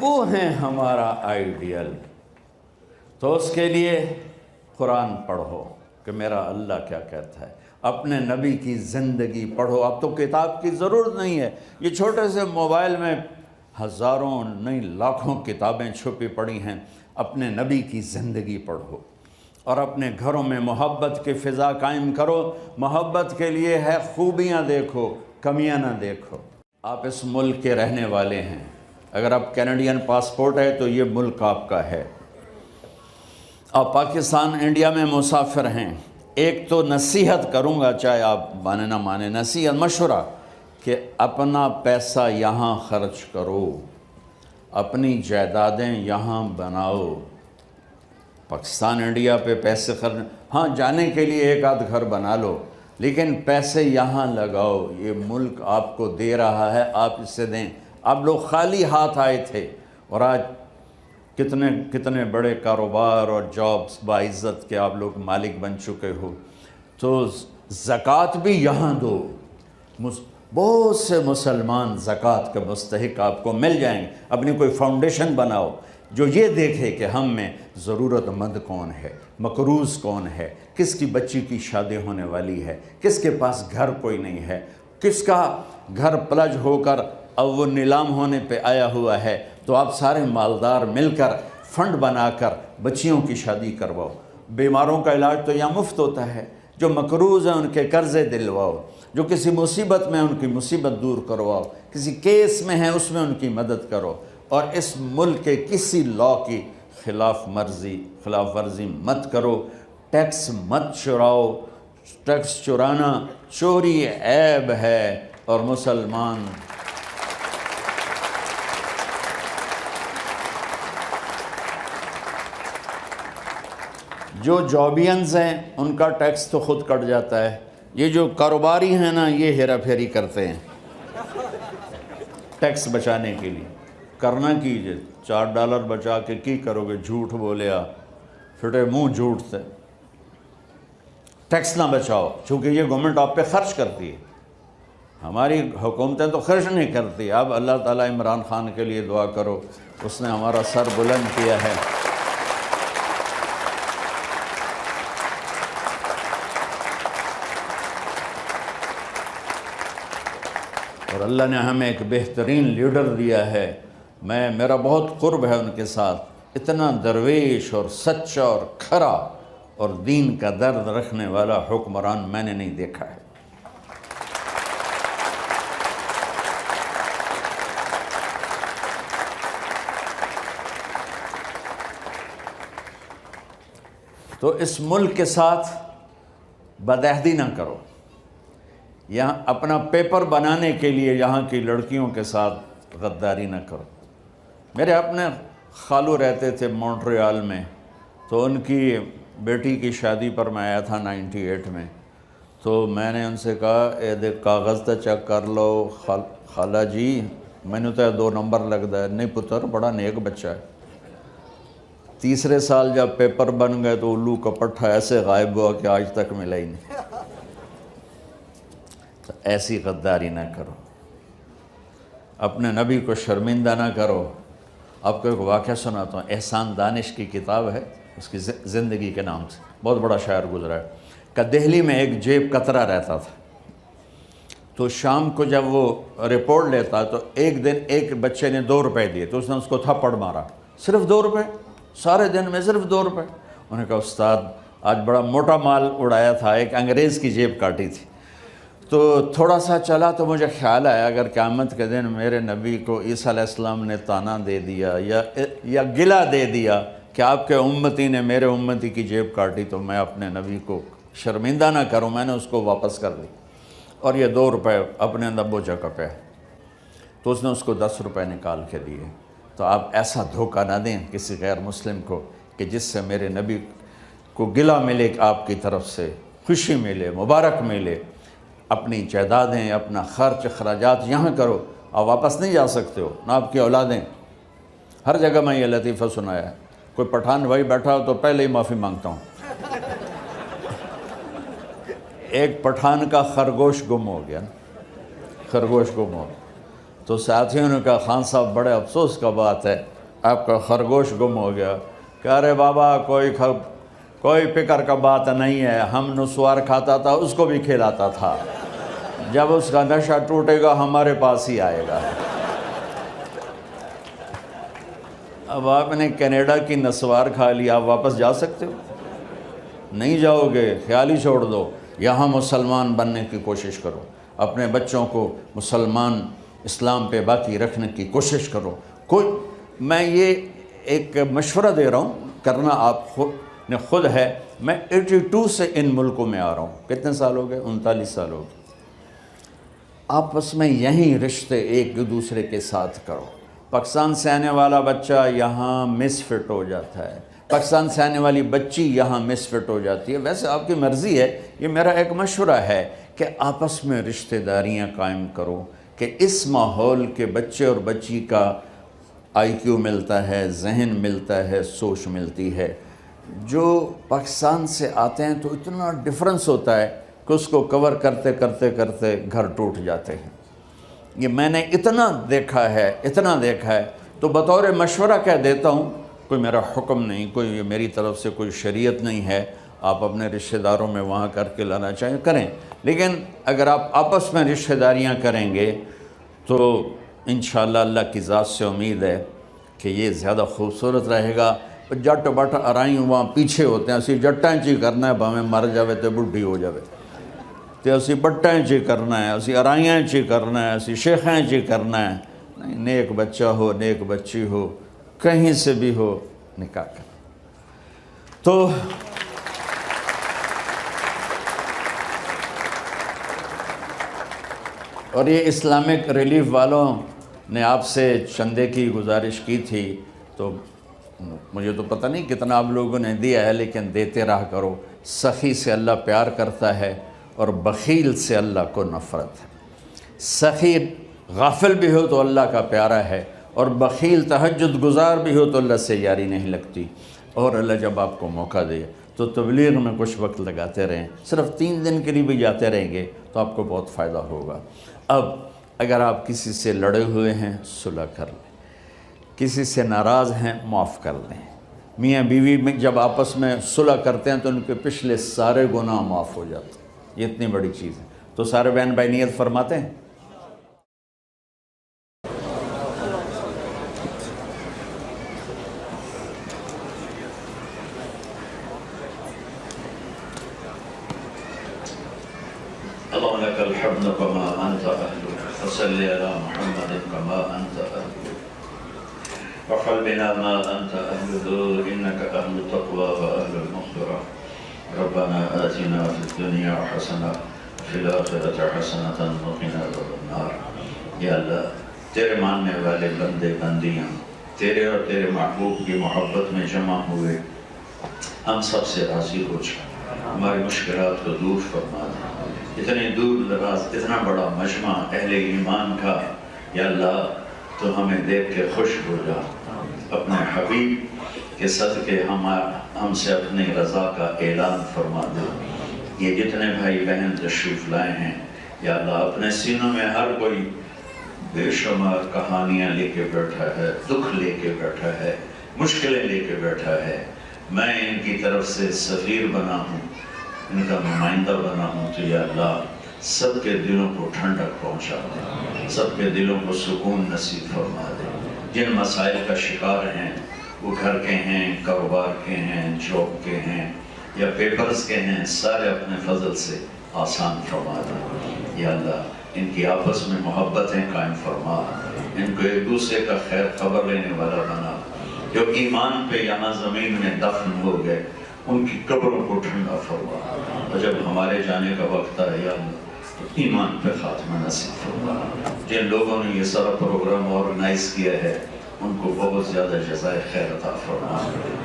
وہ ہیں ہمارا آئیڈیل۔ تو اس کے لیے قرآن پڑھو کہ میرا اللہ کیا کہتا ہے، اپنے نبی کی زندگی پڑھو۔ اب تو کتاب کی ضرورت نہیں ہے، یہ چھوٹے سے موبائل میں ہزاروں نہیں لاکھوں کتابیں چھپی پڑی ہیں۔ اپنے نبی کی زندگی پڑھو اور اپنے گھروں میں محبت کی فضا قائم کرو۔ محبت کے لیے ہے خوبیاں دیکھو، کمیاں نہ دیکھو۔ آپ اس ملک کے رہنے والے ہیں، اگر آپ کینیڈین پاسپورٹ ہے تو یہ ملک آپ کا ہے۔ آپ پاکستان انڈیا میں مسافر ہیں۔ ایک تو نصیحت کروں گا، چاہے آپ مانے نہ مانے، نصیحت مشورہ کہ اپنا پیسہ یہاں خرچ کرو، اپنی جائیدادیں یہاں بناؤ۔ پاکستان انڈیا پہ پیسے خرچ، ہاں جانے کے لیے ایک آدھ گھر بنا لو، لیکن پیسے یہاں لگاؤ۔ یہ ملک آپ کو دے رہا ہے، آپ اسے دیں۔ آپ لوگ خالی ہاتھ آئے تھے اور آج کتنے بڑے کاروبار اور جابز باعزت کے آپ لوگ مالک بن چکے ہو۔ تو زکوٰۃ بھی یہاں دو، بہت سے مسلمان زکوٰۃ کے مستحق آپ کو مل جائیں گے۔ اپنی کوئی فاؤنڈیشن بناؤ جو یہ دیکھے کہ ہم میں ضرورت مند کون ہے، مقروض کون ہے، کس کی بچی کی شادی ہونے والی ہے، کس کے پاس گھر کوئی نہیں ہے۔ کس کا گھر پلج ہو کر اب وہ نیلام ہونے پہ آیا ہوا ہے، تو آپ سارے مالدار مل کر فنڈ بنا کر بچیوں کی شادی کرواؤ، بیماروں کا علاج تو یہاں مفت ہوتا ہے، جو مقروض ہیں ان کے قرضے دلواؤ، جو کسی مصیبت میں ان کی مصیبت دور کرواؤ، کسی کیس میں ہیں اس میں ان کی مدد کرو، اور اس ملک کے کسی لا کی خلاف ورزی مت کرو، ٹیکس مت چراؤ، ٹیکس چرانا چوری عیب ہے، اور مسلمان جو جابینز ہیں ان کا ٹیکس تو خود کٹ جاتا ہے، یہ جو کاروباری ہیں نا یہ ہیرا پھیری کرتے ہیں ٹیکس بچانے کے لیے، کرنا کیجئے، $4 بچا کے کی کرو گے، جھوٹ بولیا پھٹے منہ جھوٹ سے، ٹیکس نہ بچاؤ، چونکہ یہ گورنمنٹ آپ پہ خرچ کرتی ہے، ہماری حکومتیں تو خرچ نہیں کرتی۔ اب اللہ تعالیٰ عمران خان کے لیے دعا کرو، اس نے ہمارا سر بلند کیا ہے۔ اور اللہ نے ہمیں ایک بہترین لیڈر دیا ہے، میرا بہت قرب ہے ان کے ساتھ، اتنا درویش اور سچا اور کھرا اور دین کا درد رکھنے والا حکمران میں نے نہیں دیکھا ہے۔ تو اس ملک کے ساتھ بدعہدی نہ کرو، یہاں اپنا پیپر بنانے کے لیے یہاں کی لڑکیوں کے ساتھ غداری نہ کرو۔ میرے اپنے خالو رہتے تھے مونٹریال میں، تو ان کی بیٹی کی شادی پر میں آیا تھا 98 میں، تو میں نے ان سے کہا اے دیکھ کاغذ تو چیک کر لو خالہ جی، میں نے تو 2 نمبر لگتا ہے، نہیں پتر بڑا نیک بچہ ہے۔ تیسرے سال جب پیپر بن گئے تو الو کا پٹھا ایسے غائب ہوا کہ آج تک ملا ہی نہیں۔ تو ایسی غداری نہ کرو، اپنے نبی کو شرمندہ نہ کرو۔ آپ کو ایک واقعہ سناتا ہوں، احسان دانش کی کتاب ہے، اس کی زندگی کے نام سے، بہت بڑا شاعر گزرا ہے، کہ دہلی میں ایک جیب کترا رہتا تھا، تو شام کو جب وہ رپورٹ لیتا تو ایک دن ایک بچے نے 2 روپے دیے، تو اس نے اس کو تھپڑ مارا، صرف 2 روپے، سارے دن میں صرف 2 روپے۔ انہوں نے کہا استاد آج بڑا موٹا مال اڑایا تھا، ایک انگریز کی جیب کاٹی تھی۔ تو تھوڑا سا چلا تو مجھے خیال آیا اگر قیامت کے دن میرے نبی کو عیسیٰ علیہ السلام نے طعنہ دے دیا یا گلہ دے دیا کہ آپ کے امتی نے میرے امتی کی جیب کاٹی، تو میں اپنے نبی کو شرمندہ نہ کروں، میں نے اس کو واپس کر دی، اور یہ 2 روپے اپنے نبو جگہ پہ، تو اس نے اس کو 10 روپے نکال کے دیے۔ تو آپ ایسا دھوکہ نہ دیں کسی غیر مسلم کو کہ جس سے میرے نبی کو گلہ ملے، کہ آپ کی طرف سے خوشی ملے، مبارک ملے۔ اپنی جائیدادیں، اپنا خرچ اخراجات یہاں کرو، آپ واپس نہیں جا سکتے ہو، نہ آپ کی اولادیں۔ ہر جگہ میں یہ لطیفہ سنایا ہے، کوئی پٹھان بھائی بیٹھا ہو تو پہلے ہی معافی مانگتا ہوں۔ ایک پٹھان کا خرگوش گم ہو گیا، خرگوش گم ہو گیا، تو ساتھیوں نے کہا خان صاحب بڑے افسوس کا بات ہے، آپ کا خرگوش گم ہو گیا۔ کہ ارے بابا کوئی فکر کا بات نہیں ہے، ہم نسوار کھاتا تھا اس کو بھی کھلاتا تھا، جب اس کا نشہ ٹوٹے گا ہمارے پاس ہی آئے گا۔ اب آپ نے کینیڈا کی نسوار کھا لی، آپ واپس جا سکتے ہو؟ نہیں جاؤ گے، خیال ہی چھوڑ دو۔ یہاں مسلمان بننے کی کوشش کرو، اپنے بچوں کو مسلمان اسلام پہ باقی رکھنے کی کوشش کرو۔ میں یہ ایک مشورہ دے رہا ہوں، کرنا آپ خود ہے۔ میں 82 سے ان ملکوں میں آ رہا ہوں، کتنے سال ہو گئے؟ 39 سال ہو گئے۔ آپس میں یہیں رشتے ایک دوسرے کے ساتھ کرو۔ پاکستان سے آنے والا بچہ یہاں مس فٹ ہو جاتا ہے، پاکستان سے آنے والی بچی یہاں مس فٹ ہو جاتی ہے۔ ویسے آپ کی مرضی ہے، یہ میرا ایک مشورہ ہے کہ آپس میں رشتہ داریاں قائم کرو، کہ اس ماحول کے بچے اور بچی کا IQ ملتا ہے، ذہن ملتا ہے، سوچ ملتی ہے۔ جو پاکستان سے آتے ہیں تو اتنا ڈفرنس ہوتا ہے کہ اس کو کور کرتے کرتے کرتے گھر ٹوٹ جاتے ہیں۔ یہ میں نے اتنا دیکھا ہے، تو بطور مشورہ کہہ دیتا ہوں، کوئی میرا حکم نہیں، کوئی میری طرف سے کوئی شریعت نہیں ہے۔ آپ اپنے رشتہ داروں میں وہاں کر کے لانا چاہیں کریں، لیکن اگر آپ آپس میں رشتہ داریاں کریں گے تو انشاءاللہ اللہ کی ذات سے امید ہے کہ یہ زیادہ خوبصورت رہے گا۔ جٹ بٹ ارائیں وہاں پیچھے ہوتے ہیں، اسی جٹاں چی کرنا ہے، بھاویں مر جاوے تو بڈھی ہو جاوے، تو اسی بٹاں چی کرنا ہے، اسی ارائیاں چی کرنا ہے، اسی شیخاں چی کرنا ہے۔ نہیں، نیک بچہ ہو، نیک بچی ہو، کہیں سے بھی ہو، نکاح کر۔ تو اور یہ اسلامک ریلیف والوں نے آپ سے چندے کی گزارش کی تھی، تو مجھے تو پتہ نہیں کتنا آپ لوگوں نے دیا ہے، لیکن دیتے رہا کرو۔ سخی سے اللہ پیار کرتا ہے اور بخیل سے اللہ کو نفرت ہے۔ سخی غافل بھی ہو تو اللہ کا پیارا ہے، اور بخیل تہجد گزار بھی ہو تو اللہ سے یاری نہیں لگتی۔ اور اللہ جب آپ کو موقع دے تو تبلیغ میں کچھ وقت لگاتے رہیں، صرف 3 دن کے لیے بھی جاتے رہیں گے تو آپ کو بہت فائدہ ہوگا۔ اب اگر آپ کسی سے لڑے ہوئے ہیں صلح کر لیں، کسی سے ناراض ہیں معاف کر لیں۔ میاں بیوی میں جب آپس میں صلح کرتے ہیں تو ان کے پچھلے سارے گناہ معاف ہو جاتے ہیں، یہ اتنی بڑی چیز ہے۔ تو سارے بہن بھائی نیت فرماتے ہیں؟ اللهم لك الحمد كما أنت أهل، فصل على محمد كما أنت أهل، وافعل بنا ما أنت أهله، إنك أهل التقوى وأهل المغفرة. ربنا آتنا في الدنيا حسنة وفي الآخرة حسنة وقنا عذاب النار۔ یا اللہ، تیرے ماننے والے بندے بندیاں تیرے اور تیرے محبوب کی محبت میں جمع ہوئے، ہم سب سے راضی ہو جا، ہماری مشکلات کو دور فرما دے۔ اتنے دور دراز اتنا بڑا مجمع اہل ایمان کا، یا اللہ تو ہمیں دیکھ کے خوش ہو جا، اپنے حبیب کے صدقے ہم سے اپنی رضا کا اعلان فرما دے۔ یہ جتنے بھائی بہن تشریف لائے ہیں یا اللہ، اپنے سینوں میں ہر کوئی بے شمار کہانیاں لے کے بیٹھا ہے، دکھ لے کے بیٹھا ہے، مشکلیں لے کے بیٹھا ہے۔ میں ان کی طرف سے سفیر بنا ہوں، ان کا نمائندہ بنا ہوں، تو یا اللہ سب کے دلوں کو ٹھنڈک پہنچا دے، سب کے دلوں کو سکون نصیب فرما دے۔ جن مسائل کا شکار ہیں، وہ گھر کے ہیں، کاروبار کے ہیں، جاب کے ہیں یا پیپرز کے ہیں، سارے اپنے فضل سے آسان فرما دے۔ یا اللہ ان کی آپس میں محبتیں قائم فرما، ان کو ایک دوسرے کا خیر خبر لینے والا بنا، جو ایمان پہ یہاں زمین میں دفن ہو گئے ان کی قبروں کو ٹھنڈا فرما، اور جب ہمارے جانے کا وقت آئے یا اللہ ایمان پہ خاتمہ نصیب فرما۔ جن لوگوں نے یہ سارا پروگرام آرگنائز کیا ہے ان کو بہت زیادہ جزائے خیر عطا فرما،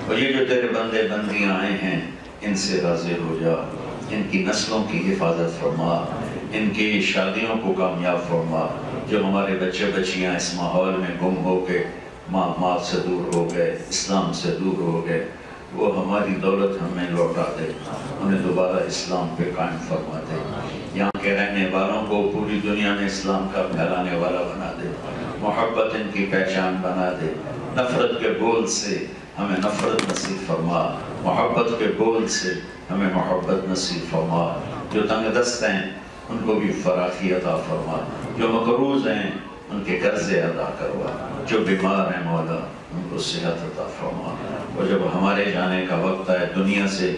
اور یہ جو تیرے بندے بندیاں آئے ہیں ان سے راضی ہو جا، ان کی نسلوں کی حفاظت فرما، ان کی شادیوں کو کامیاب فرما۔ جو ہمارے بچے بچیاں اس ماحول میں گم ہو کے ماں باپ سے دور ہو گئے، اسلام سے دور ہو گئے، وہ ہماری دولت ہمیں لوٹا دے، انہیں دوبارہ اسلام پہ قائم فرما دے۔ یہاں کے رہنے والوں کو پوری دنیا میں اسلام کا پھیلانے والا بنا دے، محبت ان کی پہچان بنا دے۔ نفرت کے بول سے ہمیں نفرت نصیب فرما، محبت کے بول سے ہمیں محبت نصیب فرما۔ جو تنگ دست ہیں ان کو بھی فراخی عطا فرما، جو مقروض ہیں ان کے قرضے ادا کروا، جو بیمار ہیں مولا ان کو صحت عطا فرما۔ اور جب ہمارے جانے کا وقت آئے دنیا سے،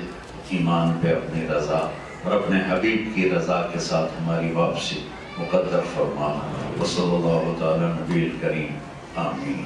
ایمان پہ اپنی رضا اور اپنے حبیب کی رضا کے ساتھ ہماری واپسی مقدر فرما۔ وصلی اللہ تعالی نبی الکریم، آمین۔